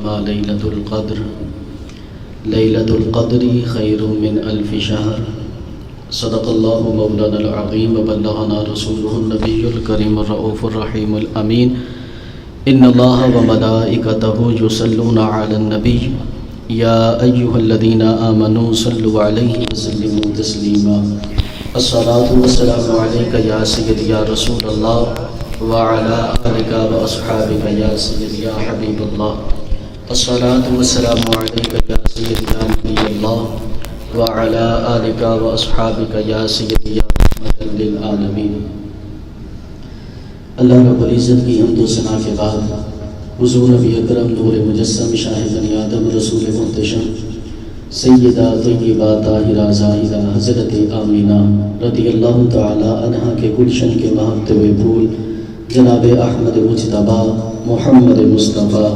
إنما ليلة القدر خير من ألف شهر صدق الله مولانا العظيم وبلغنا رسوله النبي الكريم الرؤوف الرحيم الأمين إن الله وملائكته يصلون على النبي يا أيها الذين آمنوا صلوا عليه وسلموا تسليما الصلاة والسلام عليك يا سيدي يا رسول الله وعلى آلك وأصحابك يا سيدي يا حبيب الله الصلاة والسلام عليك يا سيدي يا نبي الله وعلى آلك وأصحابك يا سيدي يا رحمة للعالمين۔ اللہ رب العزت کی حمد و ثنا کے بعد حضور نبی اکرم نور مجسم شاہ بنی آدم رسول محتشم سیدہ طیبہ طاہرہ زاہدہ حضرت آمینہ رضی اللہ تعالی عنہا کے گلشن کے مہکتے ہوئے پھول جناب احمد مجتبیٰ محمد مصطفیٰ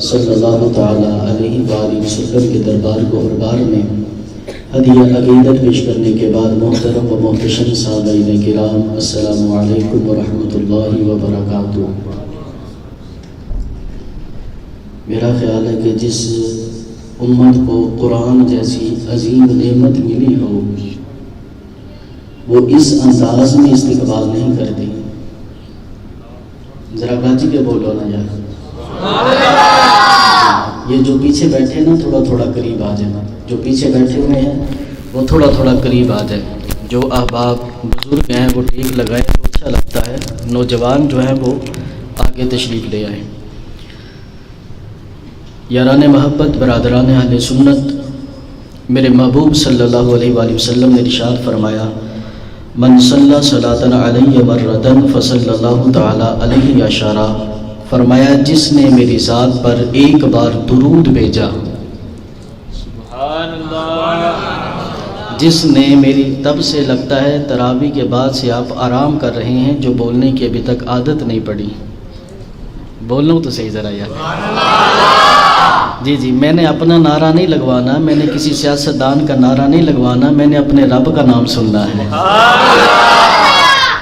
صلی اللہ تعالی علیہ وآلہ وسلم کے دربار کو بار میں ہدیہ عقیدت پیش کرنے کے بعد محترم و محتشم سامعین کرام السلام علیکم ورحمۃ اللہ وبرکاتہ۔ میرا خیال ہے کہ جس امت کو قرآن جیسی عظیم نعمت ملی ہو وہ اس انداز میں استقبال نہیں کرتی۔ ذرا گاجی کے بولو نا یار، یہ جو پیچھے بیٹھے نا تھوڑا تھوڑا قریب آ جائیں، جو پیچھے بیٹھے ہوئے ہیں وہ تھوڑا تھوڑا قریب آ جائیں، جو احباب بزرگ ہیں وہ ٹھیک لگائیں تو اچھا لگتا ہے، نوجوان جو ہیں وہ آگے تشریف لے آئیں۔ یاران محبت، برادران اہل سنت، میرے محبوب صلی اللہ علیہ وآلہ وسلم نے ارشاد فرمایا من صلی صلاۃ علیہ مرۃ فصلی اللہ تعالی علیہ عشرہ، فرمایا جس نے میری ذات پر ایک بار درود بھیجا، جس نے میری، تب سے لگتا ہے تراویح کے بعد سے آپ آرام کر رہے ہیں، جو بولنے کی ابھی تک عادت نہیں پڑی، بولنا تو صحیح ذرا یار، جی میں نے اپنا نعرہ نہیں لگوانا، میں نے کسی سیاستدان کا نعرہ نہیں لگوانا، میں نے اپنے رب کا نام سننا ہے۔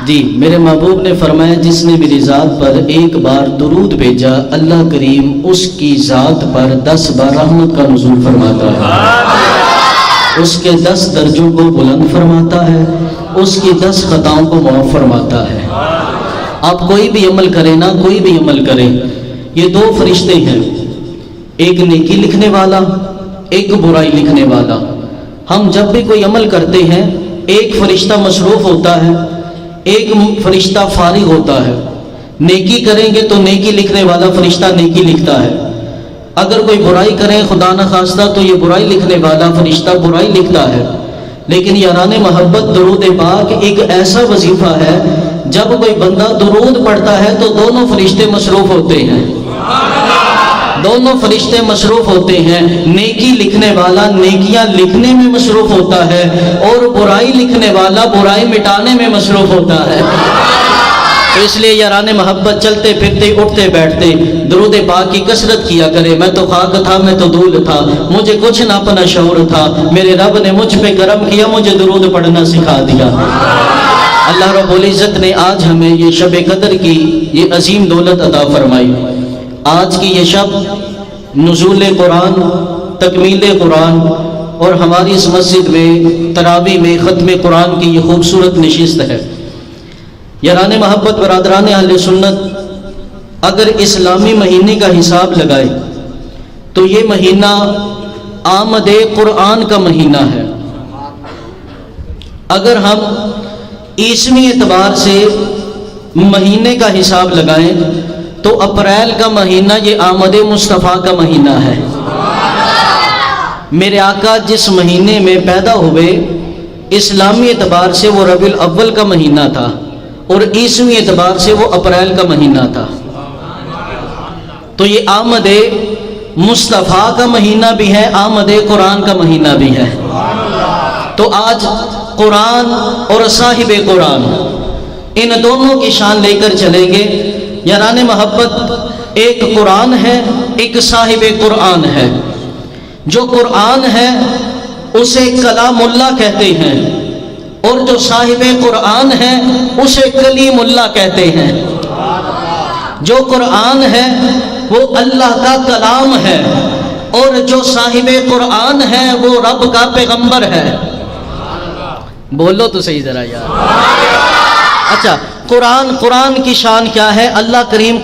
جی میرے محبوب نے فرمایا جس نے میری ذات پر ایک بار درود بھیجا، اللہ کریم اس کی ذات پر 10 بار رحمت کا نزول فرماتا ہے، اس کے 10 درجوں کو بلند فرماتا ہے، اس کی 10 خطاؤں کو معاف فرماتا ہے۔ آپ کوئی بھی عمل کریں نا، کوئی بھی عمل کریں، یہ 2 فرشتے ہیں، ایک نیکی لکھنے والا، ایک برائی لکھنے والا۔ ہم جب بھی کوئی عمل کرتے ہیں ایک فرشتہ مصروف ہوتا ہے، ایک فرشتہ فارغ ہوتا ہے۔ نیکی کریں گے تو نیکی لکھنے والا فرشتہ نیکی لکھتا ہے، اگر کوئی برائی کریں خدا نخواستہ تو یہ برائی لکھنے والا فرشتہ برائی لکھتا ہے۔ لیکن یاران محبت، درود پاک ایک ایسا وظیفہ ہے جب کوئی بندہ درود پڑھتا ہے تو دونوں فرشتے مصروف ہوتے ہیں، دونوں فرشتے مصروف ہوتے ہیں، نیکی لکھنے والا نیکیاں لکھنے میں مصروف ہوتا ہے اور برائی لکھنے والا برائی مٹانے میں مصروف ہوتا ہے۔ تو اس لیے یاران محبت، چلتے پھرتے اٹھتے بیٹھتے درود پاک کی کثرت کیا کرے۔ میں تو خاک تھا، میں تو دھول تھا، مجھے کچھ نہ اپنا شعور تھا، میرے رب نے مجھ پہ کرم کیا، مجھے درود پڑھنا سکھا دیا۔ اللہ رب العزت نے آج ہمیں یہ شب قدر کی یہ عظیم دولت عطا فرمائی۔ آج کی یہ شب نزول قرآن، تکمیل قرآن اور ہماری اس مسجد میں تراویح میں ختم قرآن کی یہ خوبصورت نشست ہے۔ یاران محبت، برادران اہل سنت، اگر اسلامی مہینے کا حساب لگائے تو یہ مہینہ آمد قرآن کا مہینہ ہے۔ اگر ہم عیسوی اعتبار سے مہینے کا حساب لگائیں تو اپریل کا مہینہ یہ آمد مصطفیٰ کا مہینہ ہے۔ میرے آقا جس مہینے میں پیدا ہوئے اسلامی اعتبار سے وہ ربیع الاول کا مہینہ تھا اور عیسوی اعتبار سے وہ اپریل کا مہینہ تھا، تو یہ آمد مصطفیٰ کا مہینہ بھی ہے، آمد قرآن کا مہینہ بھی ہے۔ تو آج قرآن اور صاحب قرآن ان دونوں کی شان لے کر چلیں گے۔ یاران محبت، ایک قرآن ہے، ایک صاحب قرآن ہے۔ جو قرآن ہے اسے کلام اللہ کہتے ہیں اور جو صاحب قرآن ہے اسے کلیم اللہ کہتے ہیں۔ جو قرآن ہے وہ اللہ کا کلام ہے، اور جو صاحب قرآن ہے وہ رب کا پیغمبر ہے۔ بولو تو صحیح ذرا یار۔ اچھا، قرآن کی شان کیا ہے؟ اللہ کریم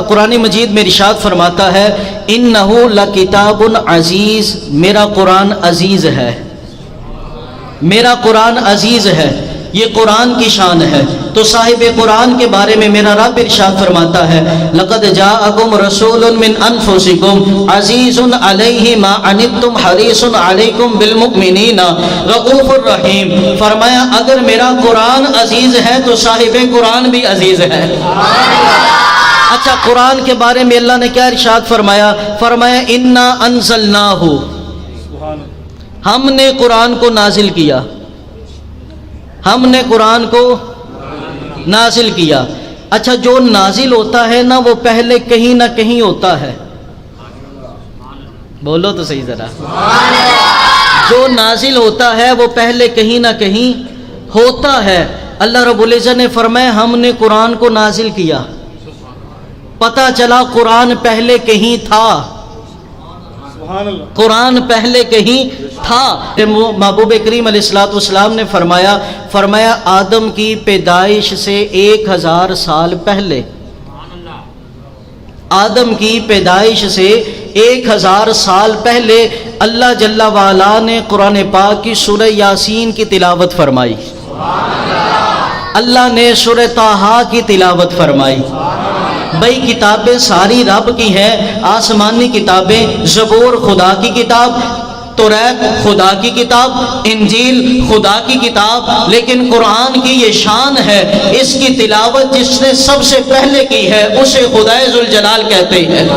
قرآن مجید میں ارشاد فرماتا ہے اِنَّهُ لَكِتَابٌ عزیز، میرا قرآن عزیز ہے، میرا قرآن عزیز ہے، یہ قرآن کی شان ہے۔ تو صاحب قرآن کے بارے میں میرا رب ارشاد فرماتا ہے لَقَدْ جَاءَكُمْ رَسُولٌ مِّنْ أَنفُسِكُمْ عَزِيزٌ عَلَيْهِ مَا عَنِتُّمْ حَرِيصٌ عَلَيْكُمْ بِالْمُؤْمِنِينَ رَءُوفٌ رَحِيمٌ۔ فرمایا اگر میرا قرآن عزیز ہے تو صاحب قرآن بھی عزیز ہے۔ اچھا، قرآن کے بارے میں اللہ نے کیا ارشاد فرمایا؟ فرمایا اِنَّا أَنزَلْنَاهُ، ہم نے قرآن کو نازل کیا، ہم نے قرآن کو نازل کیا۔ اچھا، جو نازل ہوتا ہے نا وہ پہلے کہیں نہ کہیں ہوتا ہے۔ بولو تو صحیح ذرا۔ جو نازل ہوتا ہے وہ پہلے کہیں نہ کہیں ہوتا ہے۔ اللہ رب العزت نے فرمایا ہم نے قرآن کو نازل کیا، پتہ چلا قرآن پہلے کہیں تھا، قرآن پہلے کہیں تھا۔ محبوب کریم علیہ السلام نے فرمایا آدم کی پیدائش سے 1000 سال پہلے، آدم کی پیدائش سے 1000 سال پہلے اللہ جل وعلا نے قرآن پاک کی سورہ یاسین کی تلاوت فرمائی، اللہ نے سورہ طٰہٰ کی تلاوت فرمائی۔ بھئی کتابیں ساری رب کی ہیں، آسمانی کتابیں، زبور خدا کی کتاب، توریت خدا کی کتاب، انجیل خدا کی کتاب، لیکن قرآن کی یہ شان ہے اس کی تلاوت جس نے سب سے پہلے کی ہے اسے خدائے ذوالجلال کہتے ہیں۔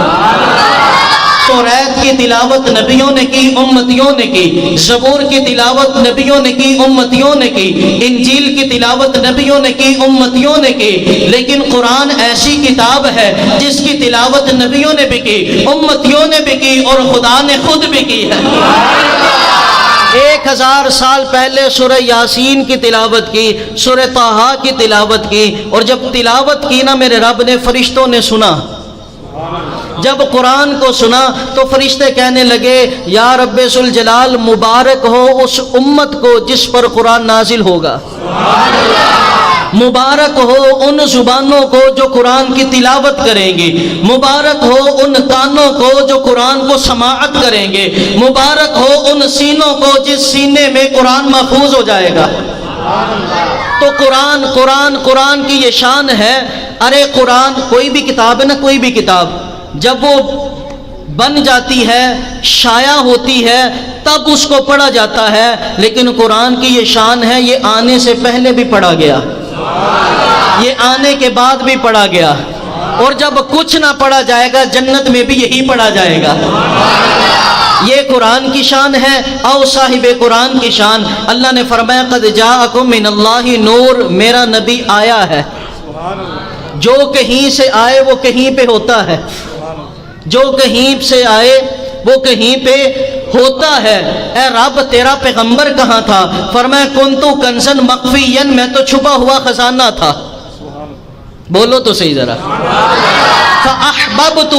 توریت کی تلاوت نبیوں نے کی، امتیوں نے کی، زبور کی تلاوت نبیوں نے کی، امتیوں نے کی، انجیل کی تلاوت نبیوں نے کی، امتیوں نے کی، لیکن قرآن ایسی کتاب ہے جس کی تلاوت نبیوں نے بھی کی، امتیوں نے بھی کی، اور خدا نے خود بھی کی ہے۔ 1000 سال پہلے سورہ یاسین کی تلاوت کی، سورہ طٰہٰ کی تلاوت کی، اور جب تلاوت کی نا میرے رب نے، فرشتوں نے سنا، جب قرآن کو سنا تو فرشتے کہنے لگے یا رب ذوالجلال مبارک ہو اس امت کو جس پر قرآن نازل ہوگا، مبارک ہو ان زبانوں کو جو قرآن کی تلاوت کریں گے، مبارک ہو ان کانوں کو جو قرآن کو سماعت کریں گے، مبارک ہو ان سینوں کو جس سینے میں قرآن محفوظ ہو جائے گا۔ تو قرآن کی یہ شان ہے۔ ارے قرآن کوئی بھی کتاب ہے نا، کوئی بھی کتاب جب وہ بن جاتی ہے، شائع ہوتی ہے، تب اس کو پڑھا جاتا ہے، لیکن قرآن کی یہ شان ہے یہ آنے سے پہلے بھی پڑھا گیا، یہ آنے کے بعد بھی پڑھا گیا، اور جب کچھ نہ پڑھا جائے گا جنت میں بھی یہی پڑھا جائے گا۔ یہ قرآن کی شان ہے۔ او صاحب قرآن کی شان، اللہ نے فرمایا قد جاءکم من اللہ نور، میرا نبی آیا ہے، جو کہیں سے آئے وہ کہیں پہ ہوتا ہے، جو کہیں سے آئے وہ کہیں پہ ہوتا ہے۔ اے رب تیرا پیغمبر کہاں تھا؟ فرمایا کنتو کنزن مخفیًا، میں تو چھپا ہوا خزانہ تھا۔ بولو تو صحیح ذرا۔ فاحببت،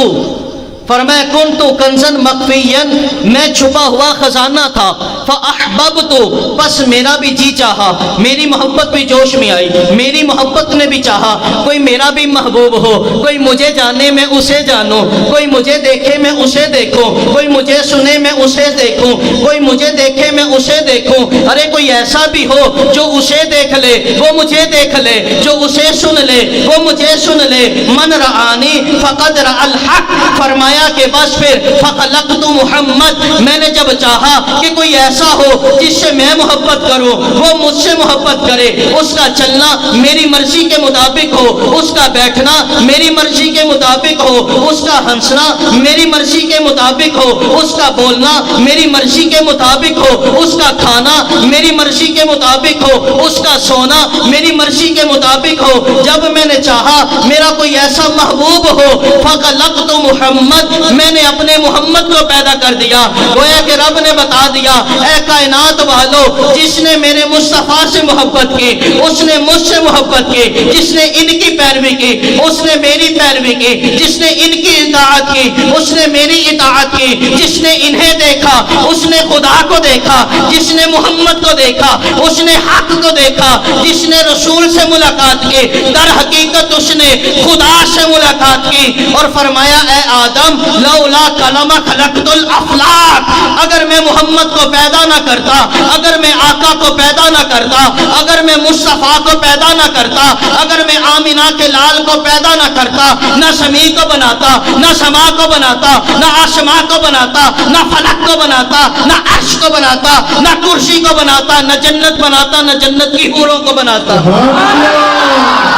فرمایا کنتو کنزن مخفیًا، میں چھپا ہوا خزانہ تھا، فاحببت، بس میرا بھی جی چاہا، میری محبت بھی جوش میں آئی، میری محبت نے بھی چاہا کوئی میرا بھی محبوب ہو، کوئی مجھے جانے میں اسے جانو، کوئی مجھے دیکھے میں اسے دیکھوں، کوئی مجھے سنے میں اسے دیکھوں، کوئی مجھے دیکھے میں اسے دیکھوں۔ ارے کوئی ایسا بھی ہو جو اسے دیکھ لے وہ مجھے دیکھ لے، جو اسے سن لے وہ مجھے سن لے۔ من رآنی فقد رأى الحق، فرمایا کہ بس پھر فخلقت محمد، میں نے جب چاہا کہ کوئی ایسا ہو جس سے میں محبت کروں وہ مجھ سے محبت کرے، اس کا چلنا میری مرضی کے مطابق ہو، اس کا بیٹھنا میری مرضی کے مطابق ہو، اس کا ہنسنا میری مرضی کے مطابق ہو، اس کا بولنا بولنا میری مرضی کے مطابق ہو، اس کا کھانا میری مرضی کے مطابق ہو، اس کا سونا میری مرضی کے مطابق ہو۔ جب میں نے چاہا میرا کوئی ایسا محبوب ہو، فَخَلَقْتُ محمد، میں نے اپنے محمد کو پیدا کر دیا۔ گویا کہ رب نے بتا دیا اے کائنات والو، جس نے میرے مصطفیٰ سے محبت کی اس نے مجھ سے محبت کی، جس نے ان کی پیروی کی اس نے میری پیروی کی، جس نے ان کی اطاعت کی اس نے میری اطاعت کی، جس نے انہیں دیکھا اس نے خدا کو دیکھا، جس نے محمد کو دیکھا اس نے حق کو دیکھا، جس نے رسول سے ملاقات کی در حقیقت اس نے خدا سے ملاقات کی۔ اور فرمایا اے آدم لولا کلمہ خلقت الافلاک، اگر میں محمد کو پیدا نہ کرتا، اگر میں آقا کو پیدا نہ کرتا، اگر میں مصطفیٰ کو پیدا نہ کرتا، اگر میں آمینہ کے لال کو پیدا نہ کرتا، نہ زمین کو بناتا، نہ سما کو بناتا، نہ آسمان کو بناتا، نہ فلک کو بناتا، نہ عرش کو بناتا، نہ کرسی کو بناتا، نہ جنت بناتا، نہ جنت کی حوروں کو بناتا۔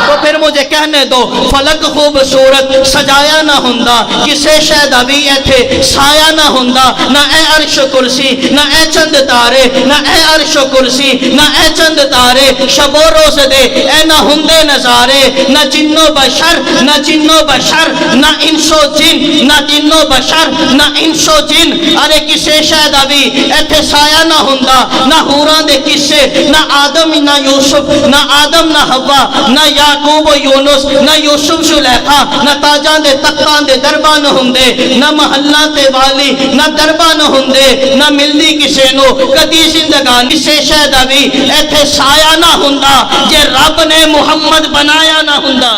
تو پھر مجھے کہنے دو فلک خوبصورت سجایا نہ ہوندا، کسے شاید ابھی ایتھے سایہ نہ ہوندا، نہ اے عرش و کرسی، نہ اے چند تارے، نہ اے عرش و کرسی، نہ اے چند تارے، شب و روز دے اے نہ ہندے نظارے، نہ جن و بشر، نہ جن و بشر، نہ انس و جن، نہ جن و بشر، نہ انس و جن۔ ارے کسے شاید ابھی ایتھے سایہ نہ ہوندا، نہ حوراں دے کسے، نہ آدم نہ یوسف، نہ آدم نہ حوا، نہ یعقوب و یونس، نہ یوسف زلیخا، نہ تاجاں دے تختاں دے درباں نہ ہوندے، نہ محلاں تے والی نہ درباں نہ ہوندے، نہ ملدی کسے نو کدی زندگان، کسے شاید ابھی ایتھے سایہ نہ ہوندا جے رب نے محمد بنایا نہ ہوندا۔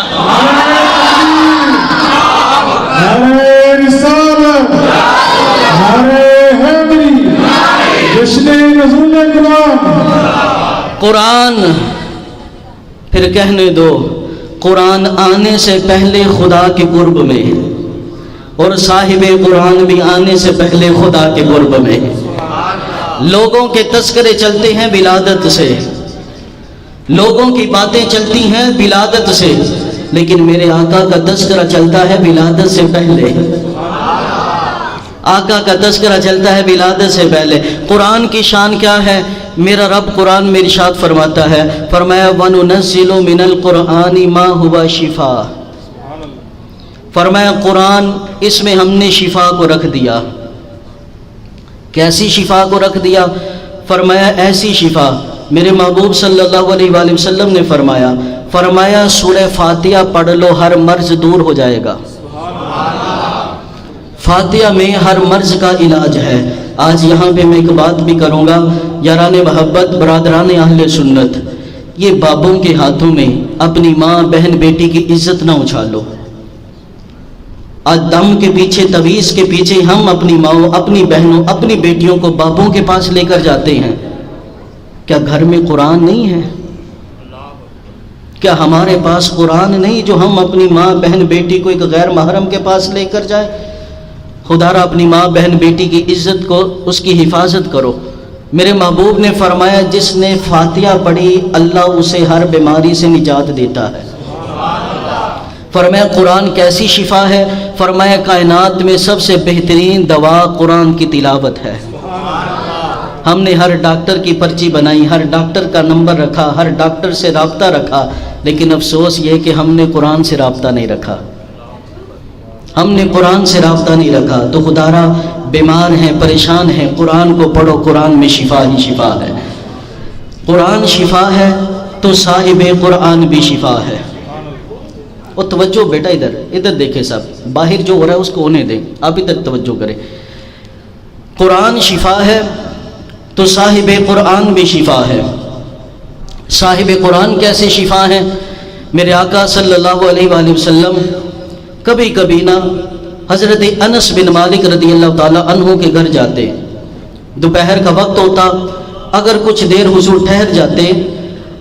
نعرہ رسالت، نعرہ حیدری، جشن نزول قرآن۔ قرآن پھر کہنے دو قرآن آنے سے پہلے خدا کے قرب میں، اور صاحب قرآن بھی آنے سے پہلے خدا کے قرب میں۔ لوگوں کے تذکرے چلتے ہیں ولادت سے، لوگوں کی باتیں چلتی ہیں ولادت سے، لیکن میرے آقا کا تذکرہ چلتا ہے ولادت سے پہلے۔ آقا کا تذکرہ چلتا ہے ولادت سے پہلے۔ قرآن کی شان کیا ہے؟ میرا رب قرآن میں ارشاد فرماتا ہے، فرمایا وَنُنَزِّلُ مِنَ الْقُرْآنِ مَا هُوَ شِفَاء، فرمایا قرآن اس میں ہم نے شفا کو رکھ دیا۔ کیسی شفا کو رکھ دیا؟ فرمایا ایسی شفا، میرے محبوب صلی اللہ علیہ وآلہ وسلم نے فرمایا سورہ فاتحہ پڑھ لو ہر مرض دور ہو جائے گا۔ فاتحہ میں ہر مرض کا علاج ہے۔ آج یہاں پہ میں ایک بات بھی کروں گا، یاران محبت، برادران اہل سنت، یہ بابوں کے ہاتھوں میں اپنی ماں بہن بیٹی کی عزت نہ اچھالو۔ آج دم کے پیچھے تویز کے پیچھے ہم اپنی ماں اپنی بہنوں اپنی بیٹیوں کو بابوں کے پاس لے کر جاتے ہیں۔ کیا گھر میں قرآن نہیں ہے؟ کیا ہمارے پاس قرآن نہیں جو ہم اپنی ماں بہن بیٹی کو ایک غیر محرم کے پاس لے کر جائیں؟ خدا را اپنی ماں بہن بیٹی کی عزت کو، اس کی حفاظت کرو۔ میرے محبوب نے فرمایا جس نے فاتحہ پڑھی اللہ اسے ہر بیماری سے نجات دیتا ہے۔ فرمایا قرآن کیسی شفا ہے؟ فرمایا کائنات میں سب سے بہترین دوا قرآن کی تلاوت ہے۔ ہم نے ہر ڈاکٹر کی پرچی بنائی، ہر ڈاکٹر کا نمبر رکھا، ہر ڈاکٹر سے رابطہ رکھا، لیکن افسوس یہ کہ ہم نے قرآن سے رابطہ نہیں رکھا، ہم نے قرآن سے رابطہ نہیں رکھا۔ تو خدارا بیمار ہیں، پریشان ہیں، قرآن کو پڑھو، قرآن میں شفا ہی شفا ہے۔ قرآن شفا ہے تو صاحب قرآن بھی شفا ہے۔ اور توجہ بیٹا ادھر دیکھیں صاحب، باہر جو ہو رہا ہے اس کو ہونے دیں، آپ ادھر توجہ کریں۔ قرآن شفا ہے تو صاحب قرآن بھی شفا ہے۔ صاحب قرآن کیسے شفا ہیں؟ میرے آقا صلی اللہ علیہ وآلہ وسلم کبھی کبھی نا حضرت انس بن مالک رضی اللہ تعالیٰ عنہ کے گھر جاتے، دوپہر کا وقت ہوتا، اگر کچھ دیر حضور ٹھہر جاتے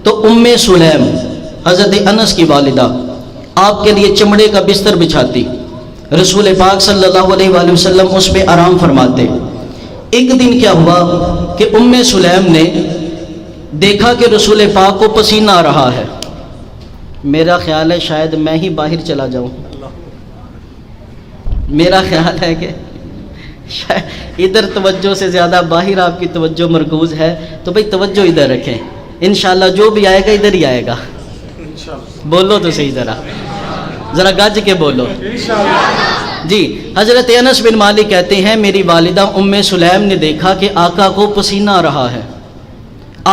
تو ام سلیم حضرت انس کی والدہ آپ کے لیے چمڑے کا بستر بچھاتی، رسول پاک صلی اللہ علیہ وآلہ وسلم اس پہ آرام فرماتے۔ ایک دن کیا ہوا کہ ام سلیم نے دیکھا کہ رسول پاک کو پسینہ آ رہا ہے۔ میرا خیال ہے شاید میں ہی باہر چلا جاؤں، میرا خیال ہے کہ ادھر توجہ سے زیادہ باہر آپ کی توجہ مرکوز ہے، تو بھئی توجہ ادھر رکھیں، انشاءاللہ جو بھی آئے گا ادھر ہی آئے گا۔ بولو تو صحیح، ذرا گج کے بولو جی۔ حضرت انس بن مالک کہتے ہیں میری والدہ ام سلیم نے دیکھا کہ آقا کو پسینہ آ رہا ہے۔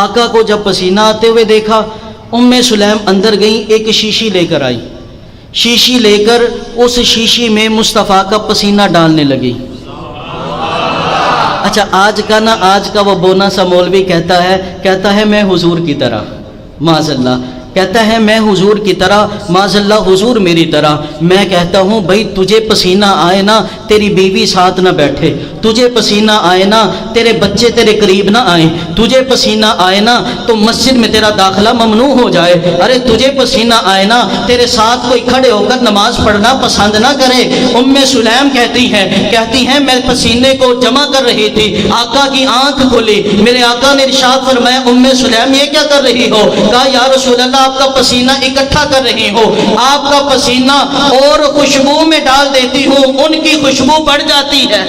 آقا کو جب پسینہ آتے ہوئے دیکھا، ام سلیم اندر گئیں، ایک شیشی لے کر آئی، شیشی لے کر اس شیشی میں مصطفیٰ کا پسینہ ڈالنے لگی۔ اچھا آج کا وہ بونا سا مولوی کہتا ہے میں حضور کی طرح، معاذ اللہ، کہتا ہے میں حضور کی طرح، معاذ اللہ حضور میری طرح۔ میں کہتا ہوں بھائی تجھے پسینہ آئے نا تیری بیوی ساتھ نہ بیٹھے، تجھے پسینہ آئے نا تیرے بچے تیرے قریب نہ آئیں، تجھے پسینہ آئے نا تو مسجد میں تیرا داخلہ ممنوع ہو جائے، ارے تجھے پسینہ آئے نا تیرے ساتھ کوئی کھڑے ہو کر نماز پڑھنا پسند نہ کرے۔ ام سلیم کہتی ہیں میں پسینے کو جمع کر رہی تھی، آقا کی آنکھ کھلی، میرے آقا نے ارشاد فرمایا ام سلیم یہ کیا کر رہی ہو؟ کہا یا رسول اللہ آپ کا پسینہ اکٹھا کر رہی ہو، آپ کا پسینہ اور خوشبو میں ڈال دیتی ہوں، ان کی خوشبو بڑھ جاتی ہے،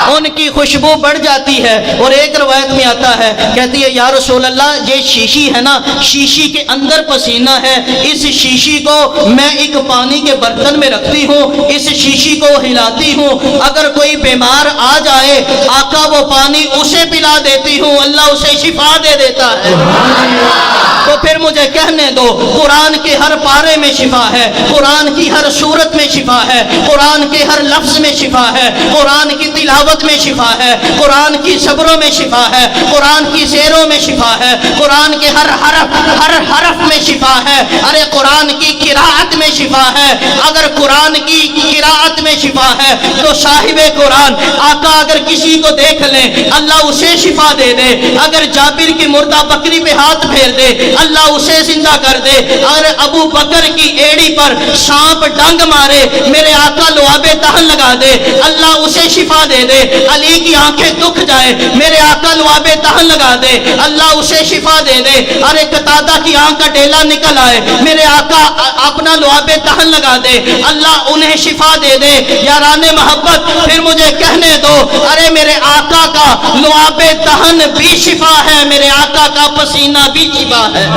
ان کی خوشبو بڑھ جاتی ہے۔ اور ایک روایت میں آتا ہے، کہتی ہے یا رسول اللہ یہ شیشی ہے نا، شیشی کے اندر پسینہ ہے، اس شیشی کو میں ایک پانی کے برتن میں رکھتی ہوں، اس شیشی کو ہلاتی ہوں، اگر کوئی بیمار آ جائے آقا وہ پانی اسے پلا دیتی ہوں، اللہ اسے شفا دے دیتا ہے۔ تو پھر مجھے کہنے دو قرآن کے ہر پارے میں شفا ہے، قرآن کی ہر صورت میں شفا ہے، قرآن کے ہر لفظ میں شفا ہے، قرآن کی تلاوت میں شفا ہے، قرآن کی صبروں میں شفا ہے، قرآن کی سیروں میں شفا ہے، قرآن کے ہر حرف میں شفا ہے، ارے قرآن کی قراءت میں شفا ہے۔ اگر قرآن کی قراءت میں شفا ہے تو صاحب قرآن آقا اگر کسی کو دیکھ لیں اللہ اسے شفا دے دے، اگر جابر کی مردہ بکری پہ ہاتھ پھیر دے اللہ اسے زندہ کر دے، اگر ابو بکر کی ایڑی پر سانپ ڈنگ مارے میرے آقا لعاب دہن لگا دے اللہ اسے شفا دے دے، علی کی آنکھیں دکھ جائے میرے آقا لعاب دہن لگا دے اللہ اسے شفا دے دے، ارے قتادہ کی آنکھ کا ڈیلا نکل آئے میرے آقا اپنا لعاب دہن لگا دے اللہ انہیں شفا دے دے۔ یاران محبت پھر مجھے کہنے دو ارے میرے آقا کا لعاب دہن بھی شفا ہے، میرے آقا کا پسینہ بھی شفا ہے۔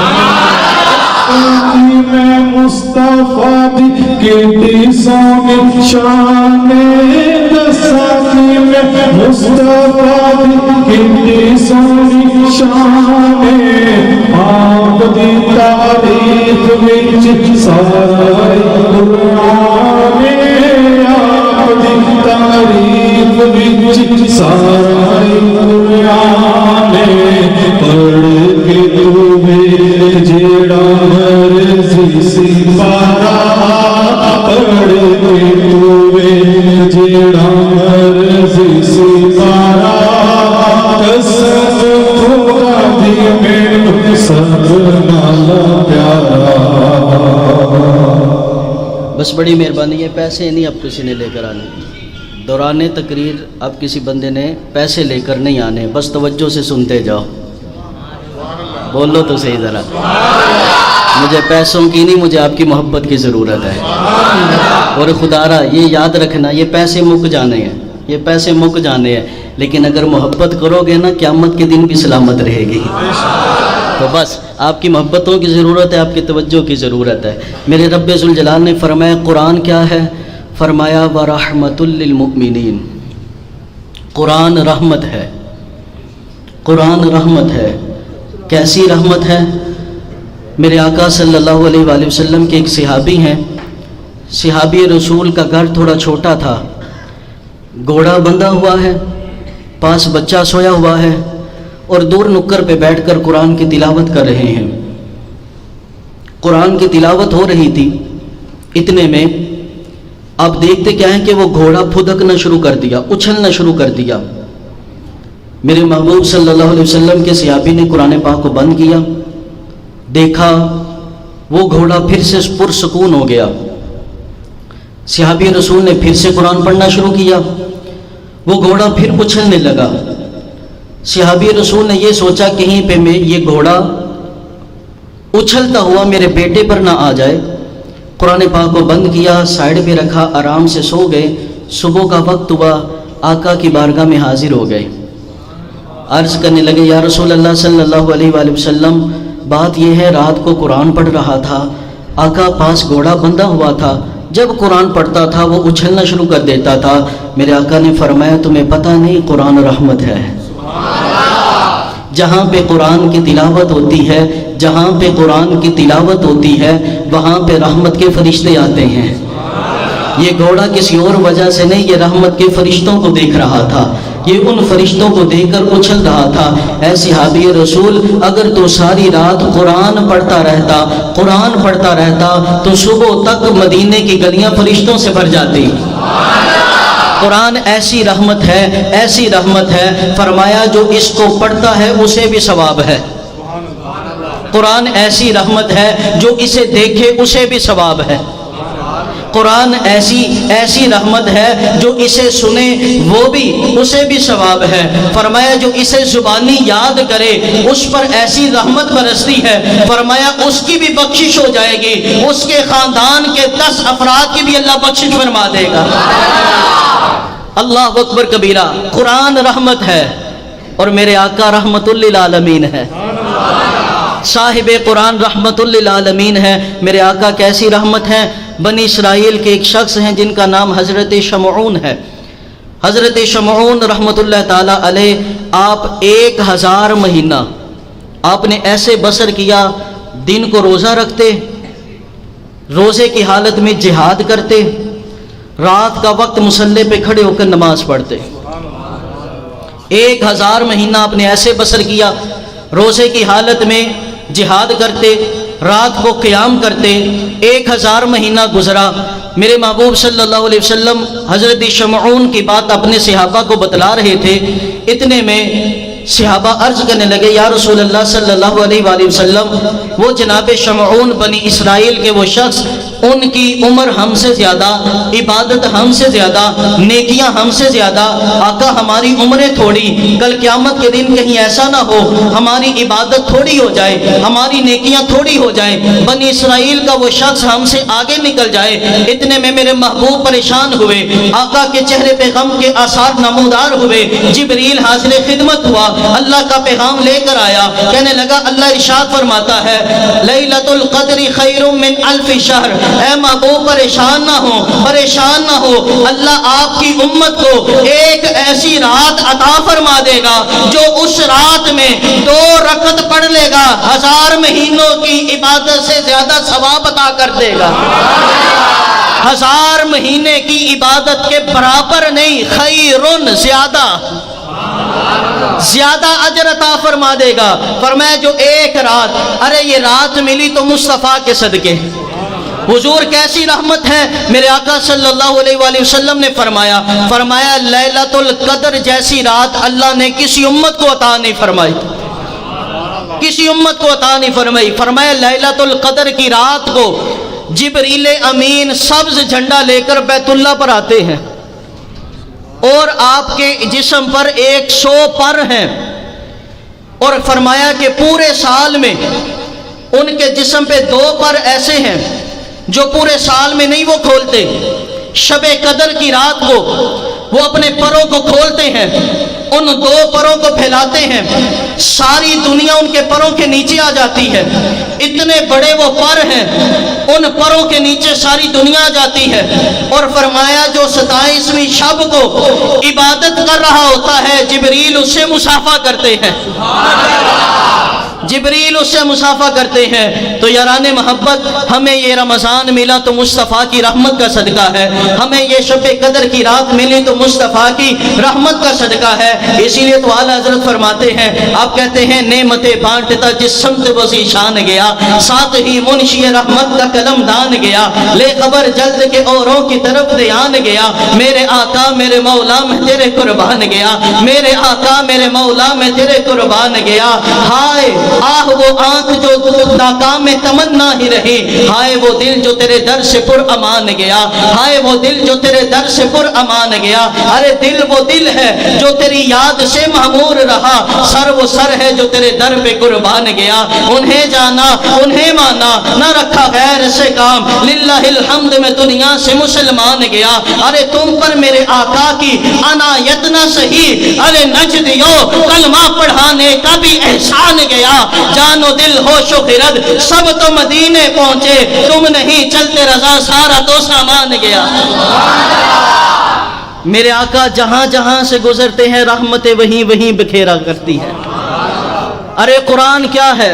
میں مصطفیٰ کی سونی شان دسانی میں مصطفیٰ کی سونی شان آپ دی تاریخ وچ سارے قرآن، آپ دی تاریخ وچ سارے قرآن، پڑھ کے تو جیڑا مرضی سپارا، پڑھ کے تو جیڑا مرضی سپارا، قسم خدا دی میں سب نال پیارا۔ بس بڑی مہربانی ہے، پیسے نہیں اب کسی نے لے کر آنے، دوران تقریر اب کسی بندے نے پیسے لے کر نہیں آنے، بس توجہ سے سنتے جاؤ۔ بولو تو صحیح ذرا، مجھے پیسوں کی نہیں مجھے آپ کی محبت کی ضرورت ہے۔ اور خدا را یہ یاد رکھنا یہ پیسے مک جانے ہیں، یہ پیسے مک جانے ہیں، لیکن اگر محبت کرو گے نا قیامت کے دن بھی سلامت رہے گی۔ تو بس آپ کی محبتوں کی ضرورت ہے، آپ کی توجہ کی ضرورت ہے۔ میرے رب ذوالجلال نے فرمایا قرآن کیا ہے؟ فرمایا وَرَحْمَةٌ لِّلْمُؤْمِنِينَ، قرآن رحمت ہے، قرآن رحمت ہے۔ کیسی رحمت ہے؟ میرے آقا صلی اللہ علیہ وآلہ وسلم کے ایک صحابی ہیں، صحابی رسول کا گھر تھوڑا چھوٹا تھا، گھوڑا بندھا ہوا ہے، پاس بچہ سویا ہوا ہے، اور دور نکر پہ بیٹھ کر قرآن کی تلاوت کر رہے ہیں۔ قرآن کی تلاوت ہو رہی تھی، اتنے میں آپ دیکھتے کیا ہے کہ وہ گھوڑا پھدکنا شروع کر دیا، اچھلنا شروع کر دیا۔ میرے محبوب صلی اللہ علیہ وسلم کے صحابی نے قرآن پاک کو بند کیا، دیکھا وہ گھوڑا پھر سے پرسکون ہو گیا۔ صحابی رسول نے پھر سے قرآن پڑھنا شروع کیا، وہ گھوڑا پھر اچھلنے لگا۔ صحابی رسول نے یہ سوچا کہیں پہ میں یہ گھوڑا اچھلتا ہوا میرے بیٹے پر نہ آ جائے، قرآن پاک کو بند کیا، سائیڈ پہ رکھا، آرام سے سو گئے۔ صبح کا وقت ہوا، آقا کی بارگاہ میں حاضر ہو گئے، عرض کرنے لگے یا رسول اللہ صلی اللہ علیہ وآلہ وسلم، بات یہ ہے رات کو قرآن پڑھ رہا تھا، آقا پاس گھوڑا بندھا ہوا تھا، جب قرآن پڑھتا تھا وہ اچھلنا شروع کر دیتا تھا۔ میرے آقا نے فرمایا تمہیں پتہ نہیں قرآن رحمت ہے، جہاں پہ قرآن کی تلاوت ہوتی ہے، جہاں پہ قرآن کی تلاوت ہوتی ہے وہاں پہ رحمت کے فرشتے آتے ہیں۔ یہ گھوڑا کسی اور وجہ سے نہیں، یہ رحمت کے فرشتوں کو دیکھ رہا تھا، یہ ان فرشتوں کو دیکھ کر اچھل رہا تھا۔ اے صحابی رسول، اگر تو ساری رات قرآن پڑھتا رہتا، قرآن پڑھتا رہتا تو صبح تک مدینے کی گلیاں فرشتوں سے بھر جاتی۔ قرآن ایسی رحمت ہے، ایسی رحمت ہے، فرمایا جو اس کو پڑھتا ہے اسے بھی ثواب ہے۔ قرآن ایسی رحمت ہے جو اسے دیکھے اسے بھی ثواب ہے۔ قرآن ایسی رحمت ہے جو اسے سنے وہ بھی، اسے بھی ثواب ہے۔ فرمایا جو اسے زبانی یاد کرے اس پر ایسی رحمت برستی ہے، فرمایا اس کی بھی بخشش ہو جائے گی، اس کے خاندان کے 10 افراد کی بھی اللہ بخشش فرما دے گا۔ اللہ اکبر کبیرہ، قرآن رحمت ہے اور میرے آقا رحمت للعالمین ہے، صاحب قرآن رحمت للعالمین ہے۔ میرے آقا کیسی رحمت ہے؟ بنی اسرائیل کے ایک شخص ہیں جن کا نام حضرت شمعون ہے۔ حضرت شمعون رحمت اللہ تعالی علیہ، آپ 1000 مہینہ آپ نے ایسے بسر کیا، دن کو روزہ رکھتے، روزے کی حالت میں جہاد کرتے، رات کا وقت مصلی پہ کھڑے ہو کر نماز پڑھتے۔ 1000 مہینہ آپ نے ایسے بسر کیا، روزے کی حالت میں جہاد کرتے، رات کو قیام کرتے۔ 1000 مہینہ گزرا، میرے محبوب صلی اللہ علیہ وسلم حضرت شمعون کی بات اپنے صحابہ کو بتلا رہے تھے، اتنے میں صحابہ عرض کرنے لگے یا رسول اللہ صلی اللہ علیہ وآلہ وسلم، وہ جناب شمعون بنی اسرائیل کے وہ شخص، ان کی عمر ہم سے زیادہ، عبادت ہم سے زیادہ، نیکیاں ہم سے زیادہ، آقا ہماری عمریں تھوڑی، کل قیامت کے دن کہیں ایسا نہ ہو ہماری عبادت تھوڑی ہو جائے، ہماری نیکیاں تھوڑی ہو جائیں، بنی اسرائیل کا وہ شخص ہم سے آگے نکل جائے۔ اتنے میں میرے محبوب پریشان ہوئے، آقا کے چہرے پہ غم کے آثار نمودار ہوئے۔ جبریل حاضر خدمت ہوا، اللہ کا پیغام لے کر آیا، کہنے لگا اللہ ارشاد فرماتا ہے لیلۃ القدر خیر من 1000 شہر۔ اے محبوب پریشان نہ ہو، پریشان نہ ہو، اللہ آپ کی امت کو ایک ایسی رات عطا فرما دے گا جو اس رات میں 2 رکعت پڑھ لے گا 1000 مہینوں کی عبادت سے زیادہ ثواب عطا کر دے گا۔ 1000 مہینے کی عبادت کے برابر نہیں، خیرن، زیادہ اجر عطا فرما دے گا۔ فرمایا جو ایک رات، ارے یہ رات ملی تو مصطفیٰ کے صدقے، حضور کیسی رحمت ہے۔ میرے آقا صلی اللہ علیہ وآلہ وسلم نے فرمایا لیلۃ القدر جیسی رات اللہ نے کسی امت کو عطا نہیں فرمائی، کسی امت کو عطا نہیں فرمائی۔ فرمایا لیلۃ القدر کی رات کو جبریل امین سبز جھنڈا لے کر بیت اللہ پر آتے ہیں اور آپ کے جسم پر 100 پر ہیں، اور فرمایا کہ پورے سال میں ان کے جسم پہ 2 پر ایسے ہیں جو پورے سال میں نہیں وہ کھولتے، شب قدر کی رات کو وہ اپنے پروں کو کھولتے ہیں، ان 2 پروں کو پھیلاتے ہیں، ساری دنیا ان کے پروں کے نیچے آ جاتی ہے، اتنے بڑے وہ پر ہیں، ان پروں کے نیچے ساری دنیا آ جاتی ہے۔ اور فرمایا جو 27ویں شب کو عبادت کر رہا ہوتا ہے جبریل اس سے مصافحہ کرتے ہیں، جبریل اس سے مصافحہ کرتے ہیں۔ تو یاران محبت، ہمیں یہ رمضان ملا تو مصطفیٰ کی رحمت کا صدقہ ہے، ہمیں یہ شب قدر کی رات ملی تو مصطفیٰ کی رحمت کا صدقہ ہے۔ اسی لیے تو اعلیٰ حضرت فرماتے ہیں، آپ کہتے ہیں نعمتیں بانٹتا جس سمت وہ ذیشان گیا، ساتھ ہی منشی رحمت کا قلم دان گیا، لے خبر جلد کے اوروں کی طرف دھیان گیا، میرے آقا میرے مولا میں تیرے قربان گیا، میرے آقا میرے مولا میں تیرے قربان گیا۔ ہائے آہ وہ آنکھ جو ناکام تمنا ہی رہی، ہائے وہ دل جو تیرے در سے پر امان گیا، ہائے وہ دل جو تیرے در سے پر امان گیا۔ ارے دل وہ دل ہے جو تیری یاد سے معمور رہا، سر وہ سر ہے جو تیرے در پہ قربان گیا۔ انہیں جانا انہیں مانا، نہ رکھا غیر سے کام، للہ الحمد میں دنیا سے مسلمان گیا۔ ارے تم پر میرے آقا کی عنایت نہ سہی، ارے نجدیوں کلمہ پڑھانے کا بھی احسان گیا۔ جان و دل ہوش و خرد سب تو مدینے پہنچے، تم نہیں چلتے رضا سارا تو سامان گیا۔ میرے آقا جہاں جہاں سے گزرتے ہیں رحمتیں وہیں وہیں بکھیرا کرتی ہیں۔ ارے قرآن کیا ہے؟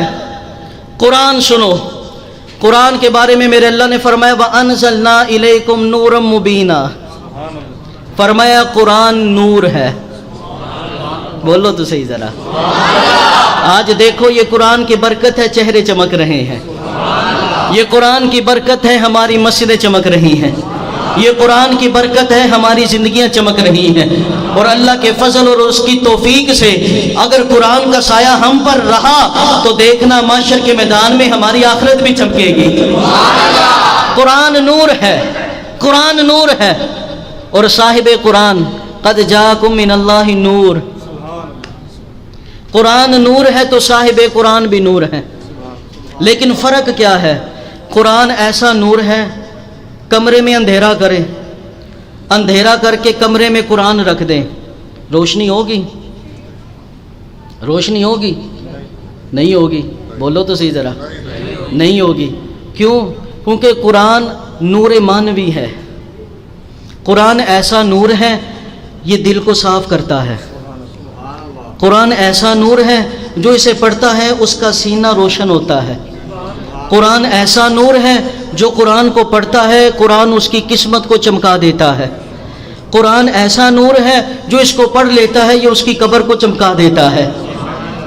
قرآن سنو، قرآن کے بارے میں میرے اللہ نے فرمایا وَأَنزَلْنَا إِلَيْكُمْ نُورًا مُبِينًا، فرمایا قرآن نور ہے۔ بولو تو صحیح ذرا۔ آج دیکھو یہ قرآن کی برکت ہے، چہرے چمک رہے ہیں۔ یہ قرآن کی برکت ہے، ہماری مسجدیں چمک رہی ہیں۔ یہ قرآن کی برکت ہے، ہماری زندگیاں چمک رہی ہیں۔ اور اللہ کے فضل اور اس کی توفیق سے اگر قرآن کا سایہ ہم پر رہا تو دیکھنا معاشر کے میدان میں ہماری آخرت بھی چمکے گی۔ قرآن نور ہے، قرآن نور ہے، اور صاحب قرآن قد جاءکم من اللہ نور، قرآن نور ہے تو صاحب قرآن بھی نور ہے۔ لیکن فرق کیا ہے؟ قرآن ایسا نور ہے، کمرے میں اندھیرا کرے، اندھیرا کر کے کمرے میں قرآن رکھ دیں، روشنی ہوگی؟ روشنی ہوگی؟ نہیں ہوگی۔ بولو تو صحیح ذرا۔ نہیں ہوگی۔ کیوں؟ کیونکہ قرآن نور مانوی ہے، قرآن ایسا نور ہے یہ دل کو صاف کرتا ہے۔ قرآن ایسا نور ہے جو اسے پڑھتا ہے اس کا سینہ روشن ہوتا ہے۔ قرآن ایسا نور ہے جو قرآن کو پڑھتا ہے قرآن اس کی قسمت کو چمکا دیتا ہے۔ قرآن ایسا نور ہے جو اس کو پڑھ لیتا ہے یہ اس کی قبر کو چمکا دیتا ہے۔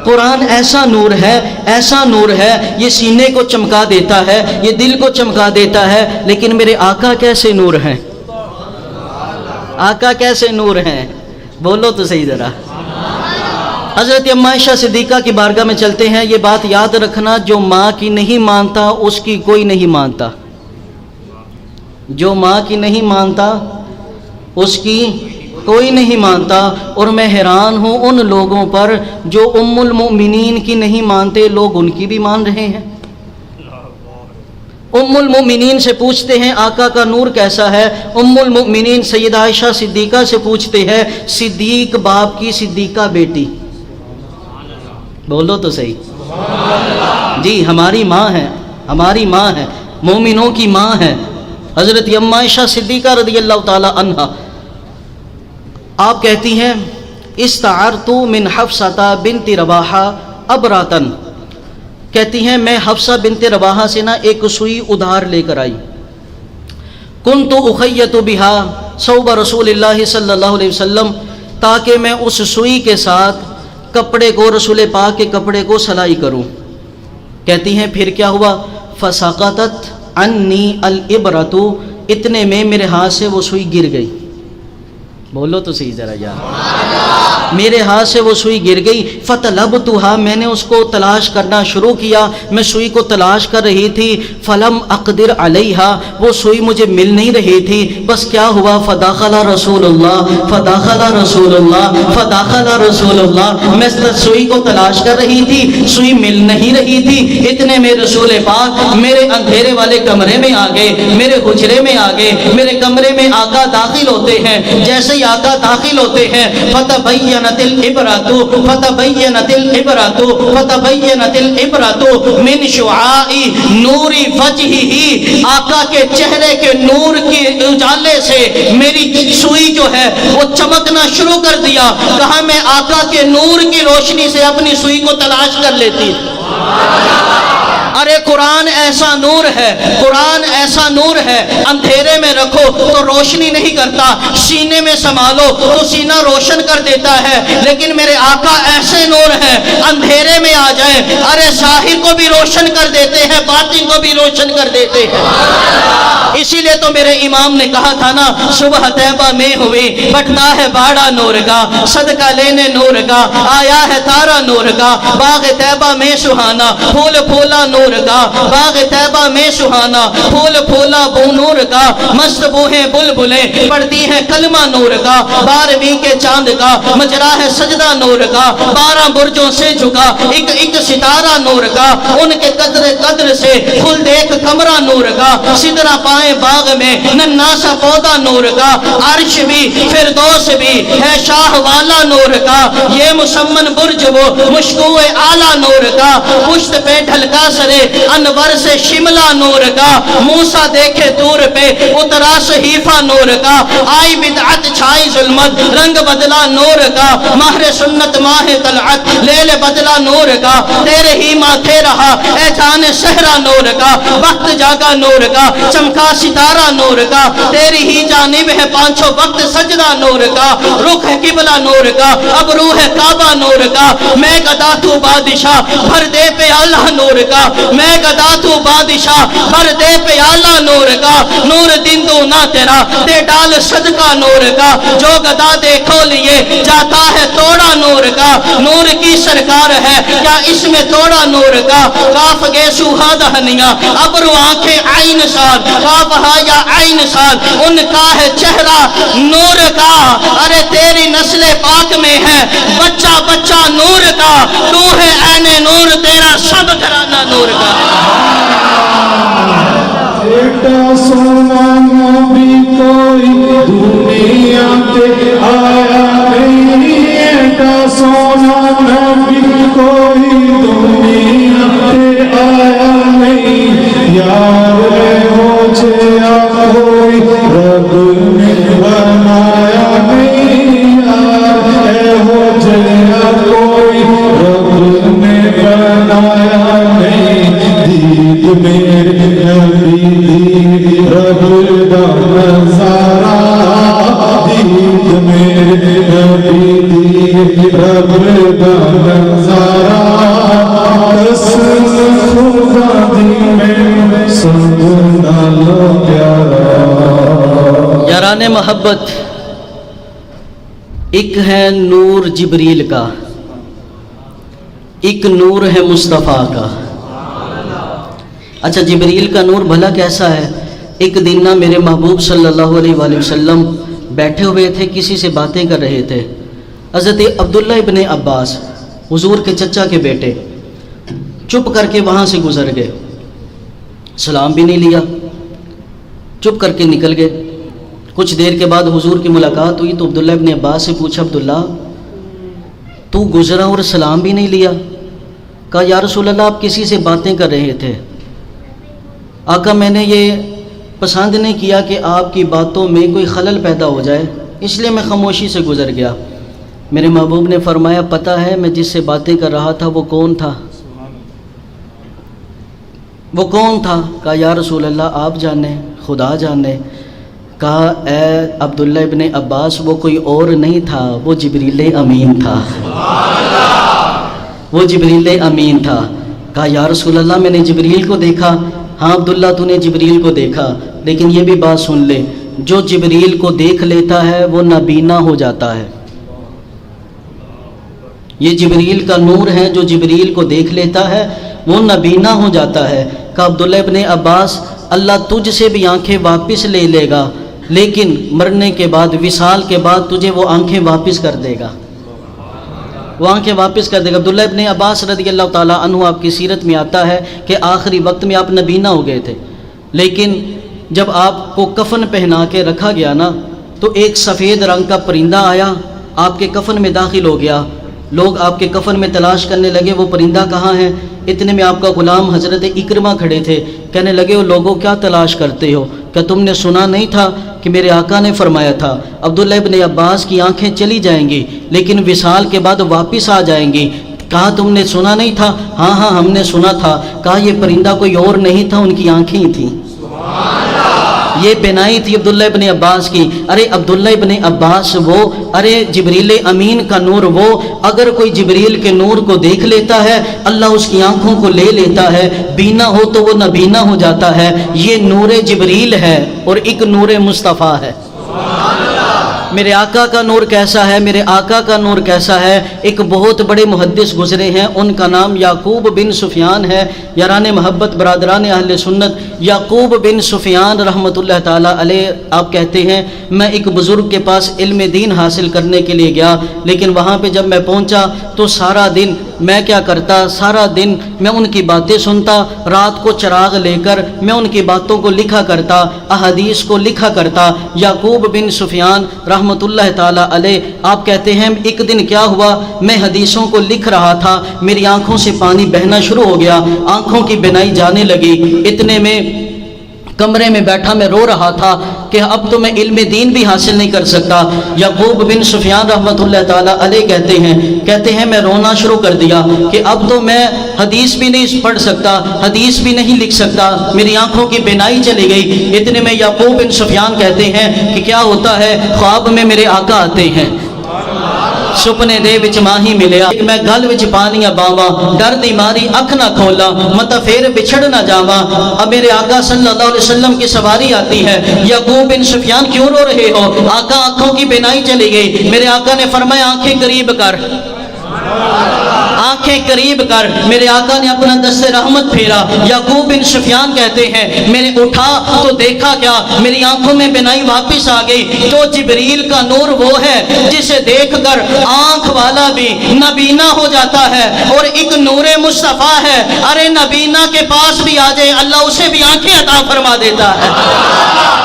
قرآن ایسا نور ہے، ایسا نور ہے یہ سینے کو چمکا دیتا ہے، یہ دل کو چمکا دیتا ہے۔ لیکن میرے آقا کیسے نور ہیں؟ آقا کیسے نور ہیں؟ بولو تو صحیح ذرا۔ حضرت اماں عائشہ صدیقہ کی بارگاہ میں چلتے ہیں۔ یہ بات یاد رکھنا، جو ماں کی نہیں مانتا اس کی کوئی نہیں مانتا، جو ماں کی نہیں مانتا اس کی کوئی نہیں مانتا۔ اور میں حیران ہوں ان لوگوں پر جو ام المؤمنین کی نہیں مانتے، لوگ ان کی بھی مان رہے ہیں۔ ام المؤمنین سے پوچھتے ہیں آقا کا نور کیسا ہے؟ ام المؤمنین سیدہ عائشہ صدیقہ سے پوچھتے ہیں، صدیق باپ کی صدیقہ بیٹی۔ بولو تو صحیح۔ جی ہماری ماں ہے، ہماری ماں ہے، مومنوں کی ماں ہے حضرت اماں عائشہ صدیقہ رضی اللہ تعالی عنہا۔ آپ کہتی ہیں استعرت من حفصہ بنت رواحہ ابراتن، کہتی ہیں میں حفصہ بنت رواحہ سے نا ایک سوئی ادھار لے کر آئی۔ کنت اخیت بہا ثوب رسول اللہ صلی اللہ علیہ وسلم، تاکہ میں اس سوئی کے ساتھ کپڑے کو، رسول پاک کے کپڑے کو سلائی کروں۔ کہتی ہیں پھر کیا ہوا؟ فسقطت عنی الابرۃ، اتنے میں میرے ہاتھ سے وہ سوئی گر گئی۔ بولو تو صحیح ذرا یار۔ میرے ہاتھ سے وہ سوئی گر گئی۔ فطلبتها، میں نے اس کو تلاش کرنا شروع کیا، میں سوئی کو تلاش کر رہی تھی۔ فلم اقدر علیہا، وہ سوئی مجھے مل نہیں رہی تھی۔ بس کیا ہوا؟ فداخل رسول اللہ، فداخل رسول اللہ، فداخل رسول اللہ۔ میں سوئی کو تلاش کر رہی تھی، سوئی مل نہیں رہی تھی۔ اتنے میں رسول پاک میرے اندھیرے والے کمرے میں آ گئے، میرے حجرے میں آ گئے۔ میرے کمرے میں آقا داخل ہوتے ہیں، جیسے ہی آقا داخل ہوتے ہیں فتبینت العبرۃ، فتبینت العبرۃ، فتبینت العبرۃ من شعاع نور وجہہ، آقا کے چہرے کے نور کے اجالے سے میری سوئی جو ہے وہ چمکنا شروع کر دیا۔ کہا میں آقا کے نور کی روشنی سے اپنی سوئی کو تلاش کر لیتی۔ ارے قرآن ایسا نور ہے، قرآن ایسا نور ہے، اندھیرے میں رکھو تو روشنی نہیں کرتا، سینے میں سنبھالو تو سینہ روشن کر دیتا ہے، لیکن میرے آقا ایسے نور ہے، اندھیرے میں آ جائے ارے ظاہر کو بھی روشن کر دیتے ہیں، باطن کو بھی روشن کر دیتے ہیں۔ اسی لیے تو میرے امام نے کہا تھا نا، صبح طیبہ میں ہوئی بٹتا ہے باڑا نور کا، صدقہ لینے نور کا آیا ہے تارا نور کا، باغ طیبہ میں سہانا پھول پھولا نور کا، باغ طیبہ میں سہانا پھول پھولا بو نور کا، مست بوہیں بلبلیں پڑھتی ہیں کلمہ نور کا، 12ویں کے چاند کا مجرا ہے سجدہ نور کا، 12 برجوں سے جھکا ایک ایک ستارہ نور کا، ان کے قدر سے پھل دیکھ کمرہ نور کا، سدرہ پائیں باغ میں ننا سا پودا نور کا، عرش بھی فردوس بھی ہے شاہ والا نور کا، یہ مسمن برج وہ مشکو اعلیٰ نور کا، پشت پہ ڈھلکا سرے انور سے شملہ نور کا، موسیٰ دیکھے دور پہ اترا صحیفہ نور کا، آئی بدعت چھائی ظلمت رنگ بدلا نور کا، ماہر سنت ماہ طلعت لیل بدلا نور کا، تیرے ہی ماتھے رہا اے جان صحرا نور کا، وقت جاگا نور کا، چمکا ستارہ نور کا، تیری ہی جانب ہے پانچوں وقت سجدہ نور کا، رخ ہے قبلہ نور کا، اب روح ہے کعبہ نور کا، میں گدا تو بادشاہ بھر دے پیالہ نور کا، میں گدا تو بادشاہ بھر دے پیالہ نور کا، نور دن دو نہ تیرا دے ڈال صدقہ نور کا، جو گدا دے کھولیے جاتا ہے توڑا نور کا، نور کی سرکار ہے کیا اس میں توڑا نور کا، کاف گے سوہا دہنیاں ابرو آنکھیں عین ساد، کافہا یا عین ساد ان کا ہے چہرہ نور کا، ارے تیری نسل پاک میں ہے بچہ بچہ نور کا، تو ہے عین نور تیرا سب گھرانہ نور کا۔ ایٹا سونا نبی کوئی دنیا پہ آیا نہیں، ایٹا سونا نبی کوئی دنیا پہ آیا نہیں، یار ہو جیا کوئی رب نے بنایا نہیں، یار ہو جیا کوئی رب نے بنایا نہیں، دید میرے نبی دید رب دا نظارہ، دید میرے نبی دید رب دا نظارہ، قسم خدا دی میں سب نالو پیارا۔ یاران محبت، ایک ہے نور جبریل کا، ایک نور ہے مصطفیٰ کا۔ اچھا جبریل کا نور بھلا کیسا ہے؟ ایک دن نا میرے محبوب صلی اللہ علیہ وآلہ وسلم بیٹھے ہوئے تھے، کسی سے باتیں کر رہے تھے۔ حضرت عبداللہ ابن عباس حضور کے چچا کے بیٹے چپ کر کے وہاں سے گزر گئے، سلام بھی نہیں لیا، چپ کر کے نکل گئے۔ کچھ دیر کے بعد حضور کی ملاقات ہوئی تو عبداللہ ابن عباس سے پوچھا، عبداللہ تو گزرا اور سلام بھی نہیں لیا؟ کہا یا رسول اللہ آپ کسی سے باتیں کر رہے تھے، آقا میں نے یہ پسند نہیں کیا کہ آپ کی باتوں میں کوئی خلل پیدا ہو جائے، اس لیے میں خاموشی سے گزر گیا۔ میرے محبوب نے فرمایا پتہ ہے میں جس سے باتیں کر رہا تھا وہ کون تھا؟ وہ کون تھا؟ کہا یا رسول اللہ آپ جانے، خدا جانے۔ کہا اے عبداللہ ابن عباس وہ کوئی اور نہیں تھا، وہ جبریل امین تھا، وہ جبریل امین تھا۔ کہا یا رسول اللہ میں نے جبریل کو دیکھا۔ ہاں عبداللہ تو نے جبریل کو دیکھا، لیکن یہ بھی بات سن لے، جو جبریل کو دیکھ لیتا ہے وہ نابینا ہو جاتا ہے۔ یہ جبریل کا نور ہے، جو جبریل کو دیکھ لیتا ہے وہ نابینا ہو جاتا ہے۔ کہا عبداللہ ابن عباس اللہ تجھ سے بھی آنکھیں واپس لے لے گا، لیکن مرنے کے بعد، وصال کے بعد تجھے وہ آنکھیں واپس کر دے گا، وہ آنکھیں واپس کر دے گا۔ عبداللہ ابن عباس رضی اللہ تعالیٰ عنہ آپ کی سیرت میں آتا ہے کہ آخری وقت میں آپ نابینا ہو گئے تھے، لیکن جب آپ کو کفن پہنا کے رکھا گیا نا تو ایک سفید رنگ کا پرندہ آیا، آپ کے کفن میں داخل ہو گیا۔ لوگ آپ کے کفن میں تلاش کرنے لگے وہ پرندہ کہاں ہے؟ اتنے میں آپ کا غلام حضرت اکرمہ کھڑے تھے، کہنے لگے وہ لوگوں کیا تلاش کرتے ہو؟ کیا تم نے سنا نہیں تھا کہ میرے آقا نے فرمایا تھا عبداللہ ابن عباس کی آنکھیں چلی جائیں گی لیکن وصال کے بعد واپس آ جائیں گی، کہا تم نے سنا نہیں تھا؟ ہاں ہاں ہم نے سنا تھا۔ کہا یہ پرندہ کوئی اور نہیں تھا، ان کی آنکھیں ہی تھیں، یہ بینائی تھی عبداللہ ابن عباس کی۔ ارے عبداللہ ابن عباس وہ، ارے جبریل امین کا نور وہ، اگر کوئی جبریل کے نور کو دیکھ لیتا ہے اللہ اس کی آنکھوں کو لے لیتا ہے، بینا ہو تو وہ نابینا ہو جاتا ہے۔ یہ نور جبریل ہے اور ایک نور مصطفیٰ ہے۔ میرے آقا کا نور کیسا ہے؟ میرے آقا کا نور کیسا ہے؟ ایک بہت بڑے محدث گزرے ہیں، ان کا نام یعقوب بن سفیان ہے۔ یاران محبت، برادران اہل سنت، یعقوب بن سفیان رحمۃ اللہ تعالیٰ علیہ آپ کہتے ہیں میں ایک بزرگ کے پاس علم دین حاصل کرنے کے لیے گیا، لیکن وہاں پہ جب میں پہنچا تو سارا دن میں کیا کرتا، سارا دن میں ان کی باتیں سنتا، رات کو چراغ لے کر میں ان کی باتوں کو لکھا کرتا، احادیث کو لکھا کرتا۔ یعقوب بن سفیان رحمۃ اللہ تعالیٰ علیہ آپ کہتے ہیں ایک دن کیا ہوا، میں حدیثوں کو لکھ رہا تھا، میری آنکھوں سے پانی بہنا شروع ہو گیا، آنکھوں کی بینائی جانے لگی۔ اتنے میں کمرے میں بیٹھا میں رو رہا تھا کہ اب تو میں علم دین بھی حاصل نہیں کر سکتا۔ یعقوب بن سفیان رحمۃ اللہ تعالیٰ علیہ کہتے ہیں میں رونا شروع کر دیا کہ اب تو میں حدیث بھی نہیں پڑھ سکتا، حدیث بھی نہیں لکھ سکتا، میری آنکھوں کی بینائی چلی گئی۔ اتنے میں یعقوب بن سفیان کہتے ہیں کہ کیا ہوتا ہے، خواب میں میرے آقا آتے ہیں، سپنے دے وچ ماہی ملیا، میں گل وچ پانیاں باواں، ڈر دی ماری اکھ نہ کھولا، متا پھر بچھڑ نہ جاواں۔ اب میرے آقا صلی اللہ علیہ وسلم کی سواری آتی ہے، یعقوب بن سفیان کیوں رو رہے ہو؟ آقا آنکھوں کی بینائی چلی گئی۔ میرے آقا نے فرمایا آنکھیں قریب کر، آنکھیں قریب کر۔ میرے آقا نے اپنا دست رحمت پھیرا۔ یعقوب بن سفیان کہتے ہیں میں نے اٹھا تو دیکھا کیا، میری آنکھوں میں بینائی واپس آ گئی۔ تو جبریل کا نور وہ ہے جسے دیکھ کر آنکھ والا بھی نبینا ہو جاتا ہے، اور ایک نور مصطفیٰ ہے، ارے نبینا کے پاس بھی آ جائے اللہ اسے بھی آنکھیں عطا فرما دیتا ہے۔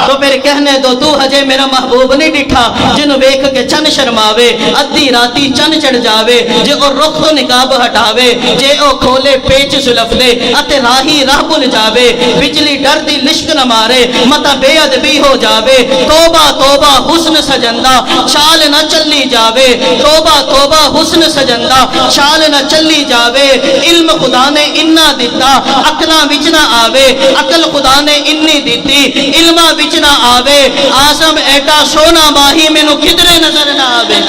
تو پھر کہنے دو تو ہجے میرا محبوب نہیں ڈٹھا، جن ویکھ کے چن شرماوے، ادھی راتی چن چڑھ جاوے، جے او رخ تو نقاب ہٹاوے، جے او کھولے پیچ سلف دے اتے راہی راہ بھول جاوے، بجلی ڈر دی لشک نہ مارے متا بے ادبی ہو جاوے، توبہ توبہ حسن سجندہ چال نہ چلی جاوے، توبہ توبہ حسن سجندہ چال نہ چلی جاوے، علم خدا نے انا دیتا عقلاں وچ نہ آوے، عقل خدا نے انی دیتی علماں وچ نہ آوے، آزم ایڈا سونا ماہی مینوں کدرے نظر نہ آوے۔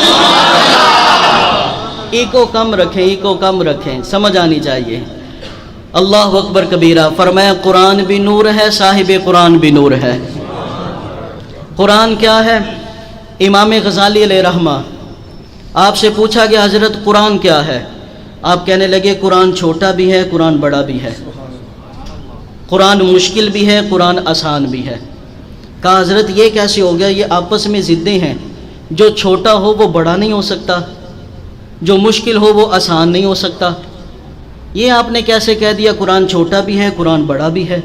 ایکو کم رکھیں، ایکو کم رکھیں، سمجھ آنی چاہیے۔ اللہ اکبر کبیرہ۔ فرمایا قرآن بھی نور ہے، صاحب قرآن بھی نور ہے۔ قرآن کیا ہے؟ امام غزالی علیہ رحمہ آپ سے پوچھا گیا حضرت قرآن کیا ہے؟ آپ کہنے لگے قرآن چھوٹا بھی ہے، قرآن بڑا بھی ہے، قرآن مشکل بھی ہے، قرآن آسان بھی ہے۔ کہا حضرت یہ کیسے ہو گیا؟ یہ آپس میں ضدیں ہیں، جو چھوٹا ہو وہ بڑا نہیں ہو سکتا، جو مشکل ہو وہ آسان نہیں ہو سکتا۔ یہ آپ نے کیسے کہہ دیا قرآن چھوٹا بھی ہے، قرآن بڑا بھی ہے،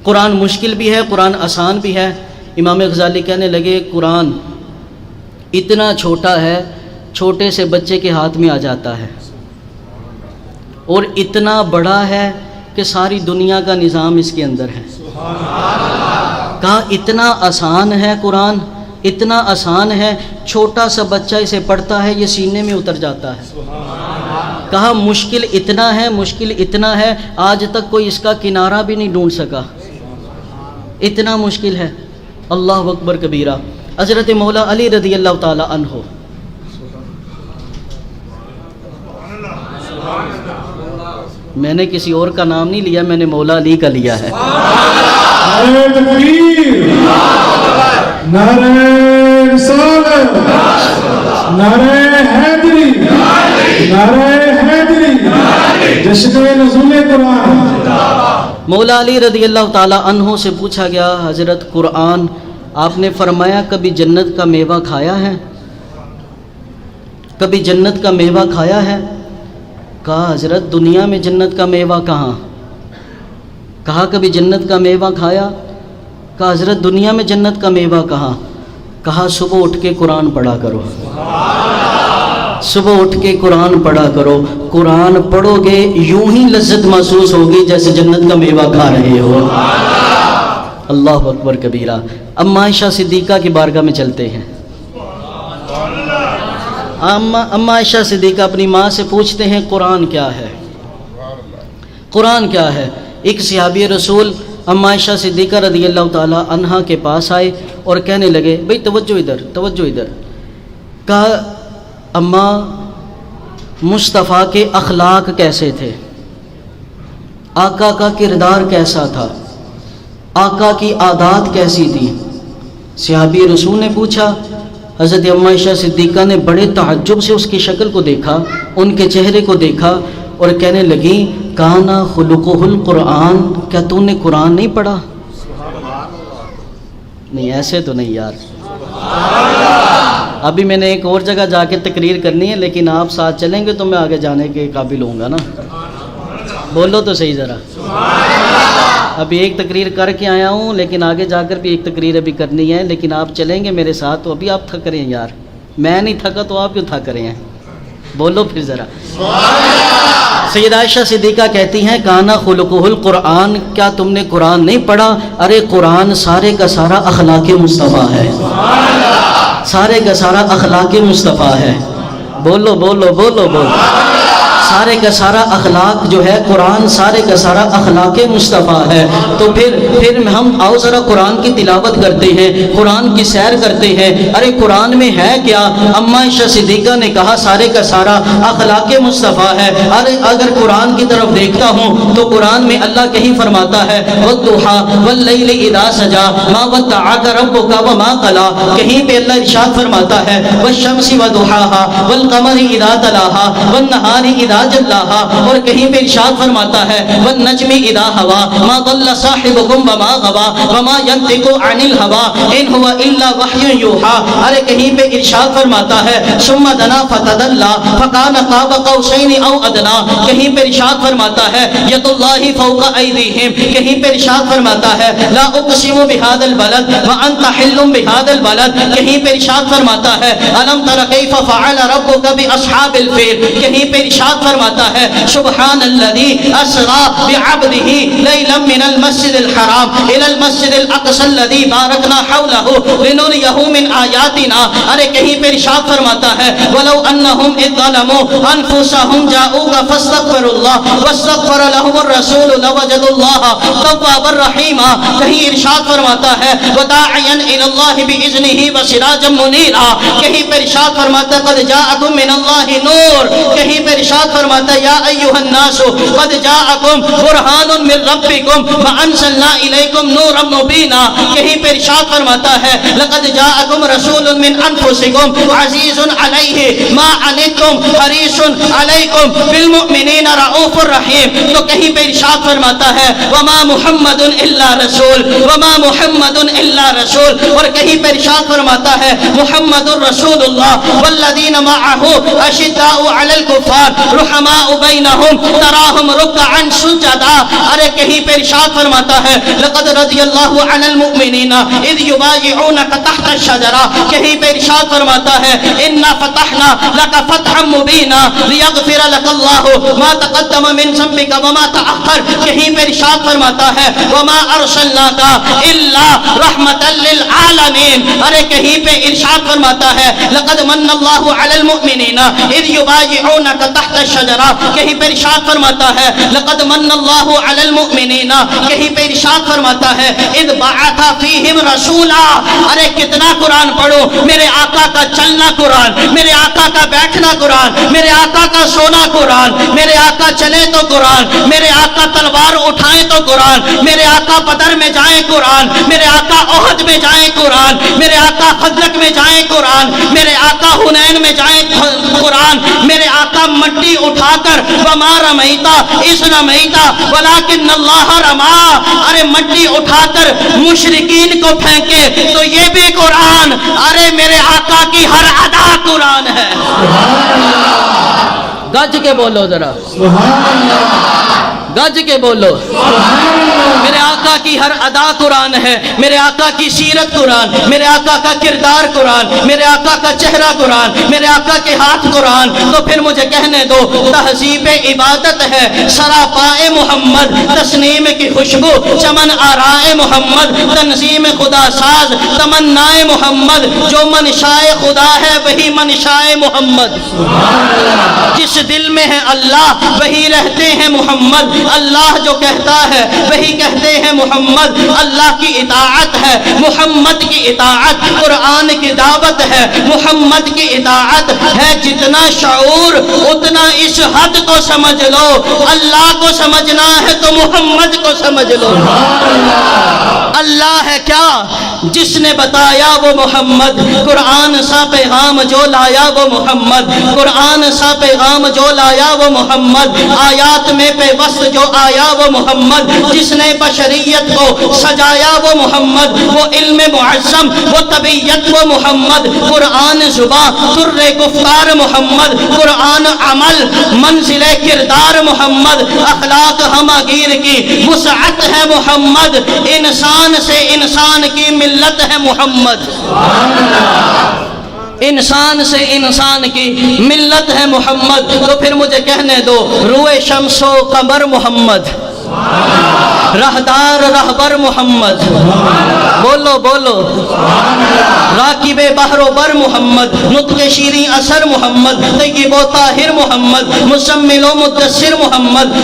قرآن مشکل بھی ہے، قرآن آسان بھی ہے؟ امام غزالی کہنے لگے قرآن اتنا چھوٹا ہے چھوٹے سے بچے کے ہاتھ میں آ جاتا ہے، اور اتنا بڑا ہے کہ ساری دنیا کا نظام اس کے اندر ہے۔ کہا اتنا آسان ہے قرآن، اتنا آسان ہے چھوٹا سا بچہ اسے پڑھتا ہے یہ سینے میں اتر جاتا ہے۔ کہا مشکل اتنا ہے، مشکل اتنا ہے آج تک کوئی اس کا کنارہ بھی نہیں ڈھونڈ سکا، اتنا مشکل ہے۔ اللہ اکبر کبیرہ۔ حضرت مولا علی رضی اللہ تعالی عنہ میں نے کسی اور کا نام نہیں لیا، میں نے مولا علی کا لیا ہے۔ نعرہ تکبیر، نعرہ رسالت، نعرہ حیدری، نعرہ حیدری، جشن نزول قرآن۔ مولا علی رضی اللہ تعالیٰ عنہ سے پوچھا گیا حضرت قرآن آپ نے فرمایا کبھی جنت کا میوہ کھایا ہے؟ کبھی جنت کا میوہ کھایا ہے؟ کہا حضرت دنیا میں جنت کا میوہ کہاں؟ کہا کبھی جنت کا میوہ کھایا؟ کہا حضرت دنیا میں جنت کا میوہ کہاں؟ کہا صبح اٹھ کے قرآن پڑھا کرو، صبح اٹھ کے قرآن پڑھا کرو، قرآن پڑھو گے یوں ہی لذت محسوس ہوگی جیسے جنت کا میوہ کھا رہے ہو۔ اللہ اکبر کبیرہ۔ اب عائشہ صدیقہ کی بارگاہ میں چلتے ہیں۔ اما عائشہ صدیقہ اپنی ماں سے پوچھتے ہیں قرآن کیا ہے، قرآن کیا ہے؟ ایک صحابی رسول اما عائشہ صدیقہ رضی اللہ تعالی عنہا کے پاس آئے اور کہنے لگے، بھئی توجہ ادھر، توجہ ادھر، کہا اماں مصطفیٰ کے اخلاق کیسے تھے، آقا کا کردار کیسا تھا، آقا کی عادات کیسی تھی؟ صحابی رسول نے پوچھا، حضرت اما عائشہ صدیقہ نے بڑے تعجب سے اس کی شکل کو دیکھا، ان کے چہرے کو دیکھا اور کہنے لگی کانا خلقہ القرآن، کیا تو نے قرآن نہیں پڑھا؟ نہیں ایسے تو نہیں یار، ابھی میں نے ایک اور جگہ جا کے تقریر کرنی ہے، لیکن آپ ساتھ چلیں گے تو میں آگے جانے کے قابل ہوں گا نا، بولو تو صحیح ذرا۔ ابھی ایک تقریر کر کے آیا ہوں، لیکن آگے جا کر بھی ایک تقریر ابھی کرنی ہے، لیکن آپ چلیں گے میرے ساتھ تو ابھی آپ تھک رہے ہیں یار، میں نہیں تھکا تو آپ کیوں تھک رہے ہیں؟ بولو پھر ذرا۔ سیدہ عائشہ صدیقہ کہتی ہیں کانا خلقہ القرآن، کیا تم نے قرآن نہیں پڑھا؟ ارے قرآن سارے کا سارا اخلاق مصطفیٰ ہے، سارے کا سارا اخلاق مصطفیٰ ہے، بولو بولو بولو بولو، سارے کا سارا اخلاق جو ہے قرآن سارے کا سارا اخلاق مصطفیٰ ہے۔ تو پھر ہم آؤ ذرا قرآن کی تلاوت کرتے ہیں، قرآن کی سیر کرتے ہیں۔ ارے قرآن میں ہے کیا؟ اما عائشہ صدیقہ نے کہا سارے کا سارا اخلاق مصطفیٰ ہے۔ ارے اگر قرآن کی طرف دیکھتا ہوں تو قرآن میں اللہ کہیں فرماتا ہے وَالضُّحَىٰ وَاللَّيْلِ إِذَا سَجَىٰ مَا وَدَّعَكَ رَبُّكَ وَمَا قَلَىٰ، کہیں پہ اللہ ارشاد فرماتا ہے وَالشَّمْسِ وَضُحَاهَا وَالْقَمَرِ إِذَا تَلَاهَا وَالنَّهَارِ إِذَا جلاها، اور کہیں پہ ارشاد فرماتا ہے والنجم اذا ہوا ما ضل صاحبكم وما غوا وما ينطق عن الهوى ان هو الا وحي يوحى، ارے کہیں پہ ارشاد فرماتا ہے ثم دنا فتدلى فكان قاب قوسين او ادنى، کہیں پہ ارشاد فرماتا ہے ید اللہ فوق ایدیہم، کہیں پہ ارشاد فرماتا ہے لا اقسم بهذا البلد وانت حل بهذا البلد، کہیں پہ ارشاد فرماتا ہے الم تر کیف فعل ربك باصحاب الفیل، کہیں پہ ارشاد فرماتا ہے سبحان الذي اسرا بعبده ليلا من المسجد الحرام الى المسجد الاقصى الذي باركنا حوله لنريه من آیاتنا، ارے کہیں پہ ارشاد فرماتا ہے ولو انهم اذ ظلموا انفسهم جاءوك فاستغفروا الله واستغفر لهم الرسول لوجدوا الله توابا رحيما، کہیں ارشاد فرماتا ہے وداعيا الى الله باذنه وسراجا منيرا، کہیں پہ ارشاد فرماتا ہے قد جاءكم من الله نور، کہیں پہ ارشاد فرماتا ہے یا ایھا الناس قد جاءکم برہان من ربکم وانزلنا الیکم نورا مبینا، کہیں پہ ارشاد فرماتا ہے لقد جاءکم رسول من انفسکم عزیز علیہ ما عنتم حریص علیکم بالمؤمنین رؤوف الرحیم، تو کہیں پہ ارشاد فرماتا ہے وما محمد الا رسول وما محمد الا رسول، اور کہیں پہ ارشاد فرماتا ہے محمد رسول اللہ والذین معه اشداء علی الکفار رحماء بینہم تراہم رکعا سجدا، ارے کہیں پہ ارشاد فرماتا ہے لقد رضی اللہ عن المؤمنین اذ یبایعونک تحت الشجرہ، کہیں پہ ارشاد فرماتا ہے انا فتحنا لک فتحا مبینا لیغفر لک اللہ ما تقدم من ذنبک وما تأخر، کہیں پہ ارشاد فرماتا ہے وما ارسلناک الا رحمتا للعالمین، ارے کہیں پہ ارشاد فرماتا ہے لقد من اللہ علی المؤمنین اذ یبایعونک تحت الشجرہ، کہیں پہ ارشاد فرماتا ہے لقد من اللہ علی المؤمنین، کہیں پہ ارشاد فرماتا ہے اذ بعث فیہم رسولا، ارے کتنا قرآن پڑھو، میرے آقا کا چلنا قرآن، میرے آقا کا بیٹھنا قرآن، میرے آقا کا سونا قرآن، میرے آقا چلے تو قرآن، میرے آقا تلوار اٹھائیں تو قرآن، میرے آقا بدر میں جائیں قرآن، میرے آقا احد میں جائیں قرآن، میرے آقا خندق میں جائیں قرآن، میرے آقا حنین میں جائیں قرآن، میرے آقا مٹی اٹھا کر وما رمیتا اس رمیتا ولکن اللہ رما، ارے مٹی اٹھا کر مشرکین کو پھینکے تو یہ بھی قرآن، ارے میرے آقا کی ہر ادا قرآن ہے، گج کے بولو ذرا، گج کے بولو، میرے آقا کی ہر ادا قرآن ہے، میرے آقا کی سیرت قرآن، میرے آقا کا کردار قرآن، میرے آقا کا چہرہ قرآن، میرے آقا کے ہاتھ قرآن، تو پھر مجھے کہنے دو تہذیب عبادت ہے سراپائے محمد، تسنیم کی خوشبو چمن آرائے محمد، تنظیم خدا ساز تمنائے محمد، جو منشائے خدا ہے وہی منشائے محمد، جس دل میں ہے اللہ وہی رہتے ہیں محمد، اللہ جو کہتا ہے وہی کہتے ہیں محمد، اللہ کی اطاعت ہے محمد کی اطاعت، قرآن کی دعوت ہے محمد کی اطاعت ہے، جتنا شعور اتنا اس حد کو سمجھ لو، اللہ کو سمجھنا ہے تو محمد کو سمجھ لو۔ اللہ ہے کیا جس نے بتایا وہ محمد، قرآن سا پیغام جو لایا وہ محمد، قرآن سا پیغام جو لایا وہ محمد، آیات میں پیوست جو آیا وہ محمد، جس نے بشریت کو سجایا وہ محمد، وہ علم معظم وہ طبیعت وہ محمد، قرآن زباں در گفتار محمد، قرآن عمل منزل کردار محمد، اخلاق ہمگیر کی وسعت ہے محمد، انسان سے انسان کی ملت ہے محمد، انسان سے انسان کی ملت ہے محمد، تو پھر مجھے کہنے دو روئے شمس و قمر محمد، رہدار رہبر محمد، بولو بولو، راکب بحر و بر محمد، نطق شیریں اثر محمد، طیب و طاہر محمد، مزمل و مدثر محمد،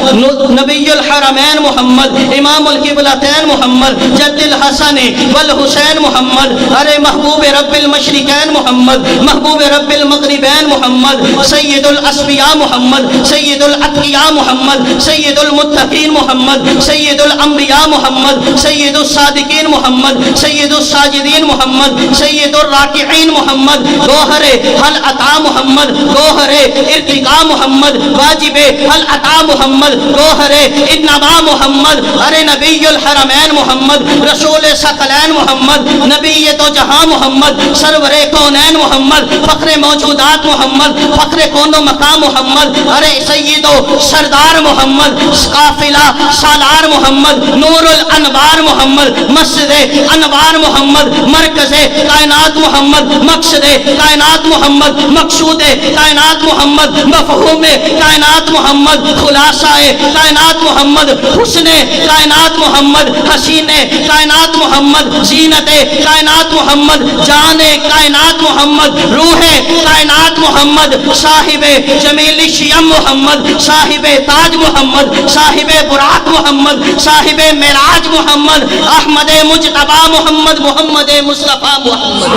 نبی الحرمین محمد، امام القبلتین محمد، جد الحسن والحسین محمد، ارے محبوب رب المشرقین محمد، محبوب رب المغربین محمد، سید الاسبیاء محمد، سید الاتقیاء محمد، سید المتقین محمد، سید الانبیاء محمد، سید الصادقین محمد، سید الساجدین محمد، سید الراکعین محمد، گوہر حل عطا محمد، گوہر ارتقاء محمد، واجب حل عطا محمد، گوہر انما محمد، ارے نبی الحرمین محمد، رسول ثقلین محمد، نبی تو جہاں محمد، سرور کونین محمد، فخر موجودات محمد، فخر کون و مقام محمد، ارے سید و سردار محمد، قافلہ سالار محمد، نور الانوار محمد، مسجد انوار محمد، مرکز کائنات محمد، مقصد کائنات محمد، مقصود کائنات محمد، مفہوم کائنات محمد، خلاصہ کائنات محمد، حسن کائنات محمد، حسین کائنات محمد، زینت کائنات محمد، جان کائنات محمد، روح کائنات محمد، صاحب جمیل شیم محمد، صاحب تاج محمد، صاحب براق محمد، صاحب معراج محمد، احمد مجتبی محمد، محمد مصطفیٰ محمد،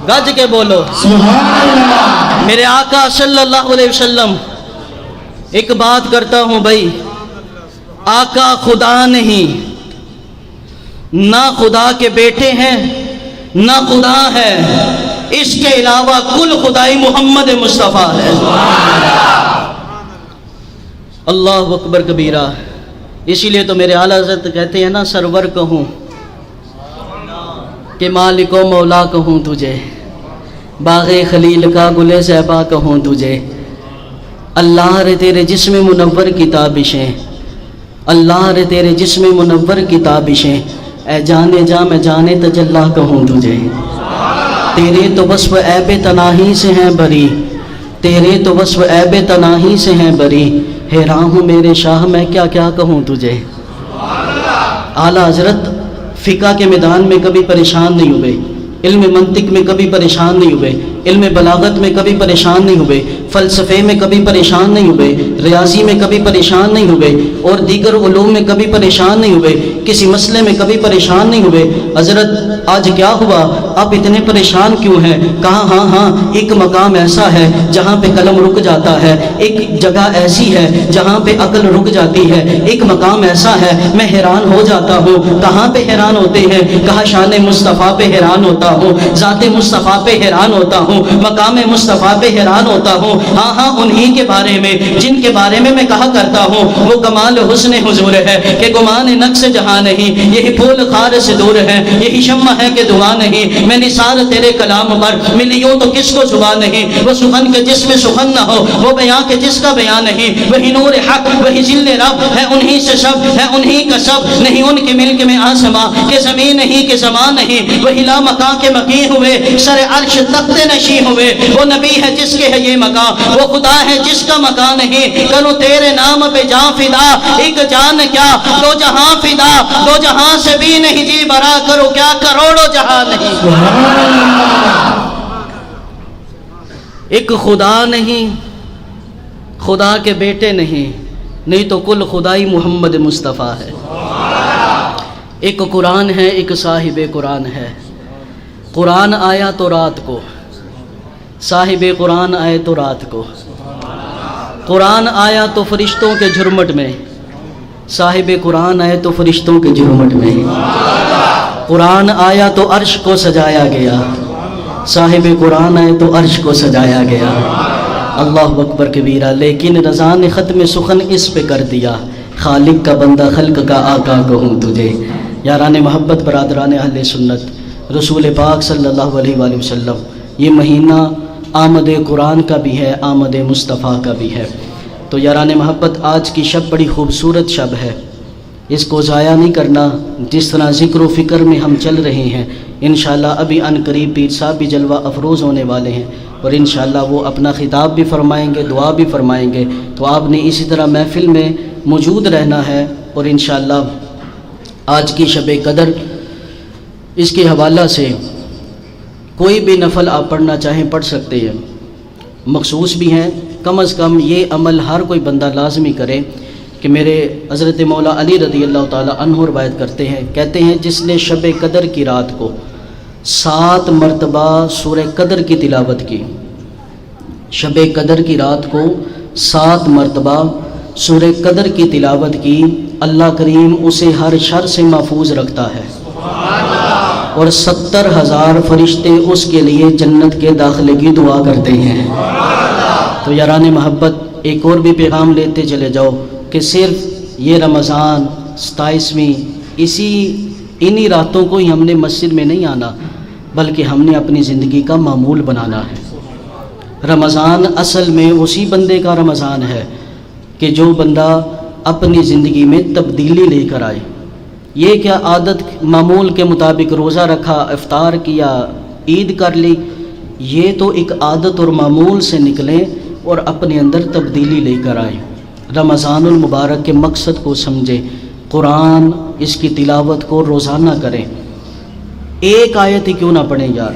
گج کے بولو میرے آقا صلی اللہ علیہ وسلم۔ ایک بات کرتا ہوں بھائی، آقا خدا نہیں، نہ خدا کے بیٹے ہیں نہ خدا ہے، اس کے علاوہ کل خدائی محمد مصطفیٰ ہے۔ اللہ اکبر کبیرہ۔ اسی لیے تو میرے اعلیٰ حضرت کہتے ہیں نا، سرور کہوں کہ مالک و مولا کہوں تجھے، باغ خلیل کا گل زیبا کہوں تجھے، اللہ رے تیرے جسم منور کی تابشیں، اللہ رے تیرے جسم منور کی تابشیں، اے جانے جا میں جانے تجلا کہوں تجھے، تیرے تو وصف عیب تناہی سے ہیں بری، تیرے تو وصف عیب تناہی سے ہیں بری، حیران ہوں میرے شاہ میں کیا کیا کہوں تجھے۔ اعلیٰ حضرت فقہ کے میدان میں کبھی پریشان نہیں ہوئے، علم منطق میں کبھی پریشان نہیں ہوئے، علم بلاغت میں کبھی پریشان نہیں ہوئے، فلسفے میں کبھی پریشان نہیں ہوئے، ریاضی میں کبھی پریشان نہیں ہوئے، اور دیگر علوم میں کبھی پریشان نہیں ہوئے، کسی مسئلے میں کبھی پریشان نہیں ہوئے۔ حضرت آج کیا ہوا، آپ اتنے پریشان کیوں ہیں؟ کہا ہاں ایک مقام ایسا ہے جہاں پہ قلم رک جاتا ہے، ایک جگہ ایسی ہے جہاں پہ عقل رک جاتی ہے، ایک مقام ایسا ہے میں حیران ہو جاتا ہوں۔ کہاں پہ حیران ہوتے ہیں؟ کہا شان مصطفیٰ پہ حیران ہوتا ہوں، ذات مصطفیٰ پہ حیران ہوتا ہوں، ہوں، مقام مصطفیٰ پہ حیران ہوتا ہوں۔ ہاں ہاں انہی کے بارے میں جن کے بارے میں کہا کرتا ہوں وہ کمال حسن حضور ہے کہ گمان نقص جہاں نہیں، یہی پھول خار سے دور ہے، یہی شمع ہے کہ دعا نہیں، میں نثار تیرے کلام پر ملیوں تو کس کو زبان نہیں، وہ سخن کے جس میں سخن نہ ہو، وہ بیان کے جس کا بیان نہیں، وہی نور حق وہی ذل رب ہے، انہی سے سب ہے انہی کا سب، نہیں ان کے ملک میں آسماں کہ زمین نہیں کہ زمان نہیں، وہی لا مکان کے مکی ہوئے سر عرش تخت نشی ہوئے، وہ نبی ہے جس کے ہے یہ مکان، وہ خدا ہے جس کا مکان نہیں، کروں تیرے نام پہ جان فدا، ایک جان کیا دو جہاں فدا، دو جہاں سے بھی نہیں جی برا، کرو کیا کروڑوں جہاں نہیں۔ ایک خدا نہیں، خدا کے بیٹے نہیں تو کل خدائی محمد مصطفیٰ ہے۔ ایک قرآن ہے، ایک صاحب قرآن ہے، قرآن آیا تو رات کو، صاحب قرآن آئے تو رات کو، قرآن آیا تو فرشتوں کے جھرمٹ میں، صاحب قرآن آئے تو فرشتوں کے جھرمٹ میں، قرآن آیا تو عرش کو سجایا گیا، صاحب قرآن آئے تو عرش کو سجایا گیا۔ اللہ اکبر کبیرہ، لیکن رضا نے ختم سخن اس پہ کر دیا، خالق کا بندہ خلق کا آقا کہوں تجھے۔ یاران محبت، برادران اہل سنت، رسول پاک صلی اللہ علیہ وآلہ وسلم، یہ مہینہ آمد قرآن کا بھی ہے، آمد مصطفیٰ کا بھی ہے۔ تو یاران محبت، آج کی شب بڑی خوبصورت شب ہے، اس کو ضائع نہیں کرنا۔ جس طرح ذکر و فکر میں ہم چل رہے ہیں، انشاءاللہ ابھی ان قریب پیر صاحب بھی جلوہ افروز ہونے والے ہیں، اور انشاءاللہ وہ اپنا خطاب بھی فرمائیں گے، دعا بھی فرمائیں گے، تو آپ نے اسی طرح محفل میں موجود رہنا ہے۔ اور انشاءاللہ آج کی شب قدر، اس کے حوالہ سے کوئی بھی نفل آپ پڑھنا چاہیں پڑھ سکتے ہیں، مخصوص بھی ہیں، کم از کم یہ عمل ہر کوئی بندہ لازمی کرے کہ میرے حضرت مولا علی رضی اللہ تعالی عنہ روایت کرتے ہیں، کہتے ہیں جس نے شب قدر کی رات کو 7 مرتبہ سورہ قدر کی تلاوت کی، شب قدر کی رات کو 7 مرتبہ سورہ قدر کی تلاوت کی، اللہ کریم اسے ہر شر سے محفوظ رکھتا ہے، اور 70,000 فرشتے اس کے لیے جنت کے داخلے کی دعا کرتے ہیں۔ تو یاران محبت، ایک اور بھی پیغام لیتے چلے جاؤ کہ صرف یہ رمضان 27ویں انہی راتوں کو ہی ہم نے مسجد میں نہیں آنا، بلکہ ہم نے اپنی زندگی کا معمول بنانا ہے۔ رمضان اصل میں اسی بندے کا رمضان ہے کہ جو بندہ اپنی زندگی میں تبدیلی لے کر آئے۔ یہ کیا عادت معمول کے مطابق روزہ رکھا، افطار کیا، عید کر لی، یہ تو ایک عادت اور معمول سے نکلیں اور اپنے اندر تبدیلی لے کر آئیں۔ رمضان المبارک کے مقصد کو سمجھیں، قرآن اس کی تلاوت کو روزانہ کریں، ایک آیت ہی کیوں نہ پڑھیں یار۔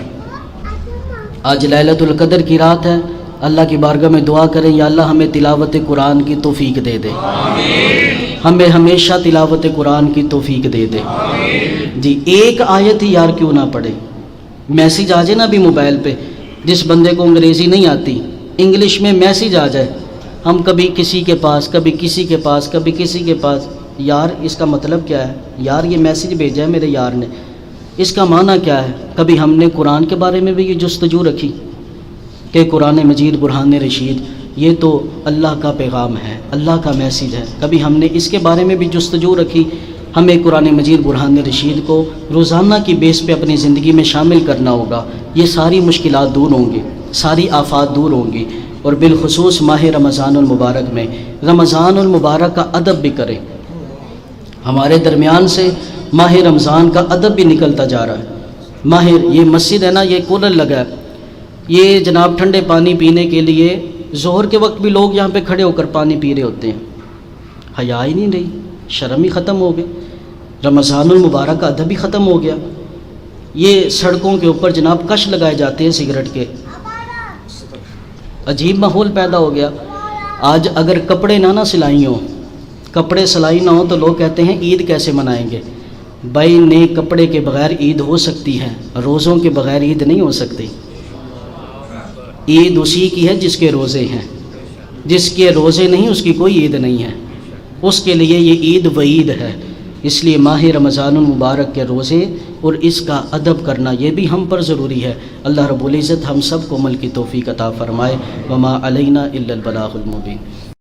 آج لیلۃ القدر کی رات ہے، اللہ کی بارگاہ میں دعا کریں، یا اللہ ہمیں تلاوت قرآن کی توفیق دے دے، ہمیں ہمیشہ تلاوت قرآن کی توفیق دے دے۔ جی ایک آیت ہی یار کیوں نہ پڑھے، میسیج آ جائے نا بھی موبائل پہ، جس بندے کو انگریزی نہیں آتی انگلش میں میسیج آ جائے، ہم کبھی کسی کے پاس، کبھی کسی کے پاس، کبھی کسی کے پاس، یار اس کا مطلب کیا ہے، یار یہ میسیج بھیجا ہے میرے یار نے، اس کا معنی کیا ہے۔ کبھی ہم نے قرآن کے بارے میں بھی یہ جستجو رکھی کہ قرآن مجید برہان رشید یہ تو اللہ کا پیغام ہے، اللہ کا میسیج ہے، کبھی ہم نے اس کے بارے میں بھی جستجو رکھی۔ ہمیں قرآن مجید برہان رشید کو روزانہ کی بیس پہ اپنی زندگی میں شامل کرنا ہوگا، یہ ساری مشکلات دور ہوں گی، ساری آفات دور ہوں گی، اور بالخصوص ماہ رمضان المبارک میں رمضان المبارک کا ادب بھی کریں۔ ہمارے درمیان سے ماہ رمضان کا ادب بھی نکلتا جا رہا ہے۔ ماہ یہ مسجد ہے نا، یہ کولر لگا ہے، یہ جناب ٹھنڈے پانی پینے کے لیے ظہر کے وقت بھی لوگ یہاں پہ کھڑے ہو کر پانی پی رہے ہوتے ہیں، حیا ہی نہیں رہی، شرم ہی ختم ہو گئی، رمضان المبارک کا ادب ہی ختم ہو گیا۔ یہ سڑکوں کے اوپر جناب کش لگائے جاتے ہیں سگریٹ کے، عجیب ماحول پیدا ہو گیا۔ آج اگر کپڑے نہ سلائی ہوں، کپڑے سلائی نہ ہو تو لوگ کہتے ہیں عید کیسے منائیں گے۔ بھائی نئے کپڑے کے بغیر عید ہو سکتی ہے، روزوں کے بغیر عید نہیں ہو سکتی۔ عید اسی کی ہے جس کے روزے ہیں، جس کے روزے نہیں اس کی کوئی عید نہیں ہے، اس کے لیے یہ عید وعید ہے۔ اس لیے ماہ رمضان المبارک کے روزے اور اس کا ادب کرنا یہ بھی ہم پر ضروری ہے۔ اللہ رب العزت ہم سب کو عمل کی توفیق عطا فرمائے۔ وما علینا الا البلاغ المبین۔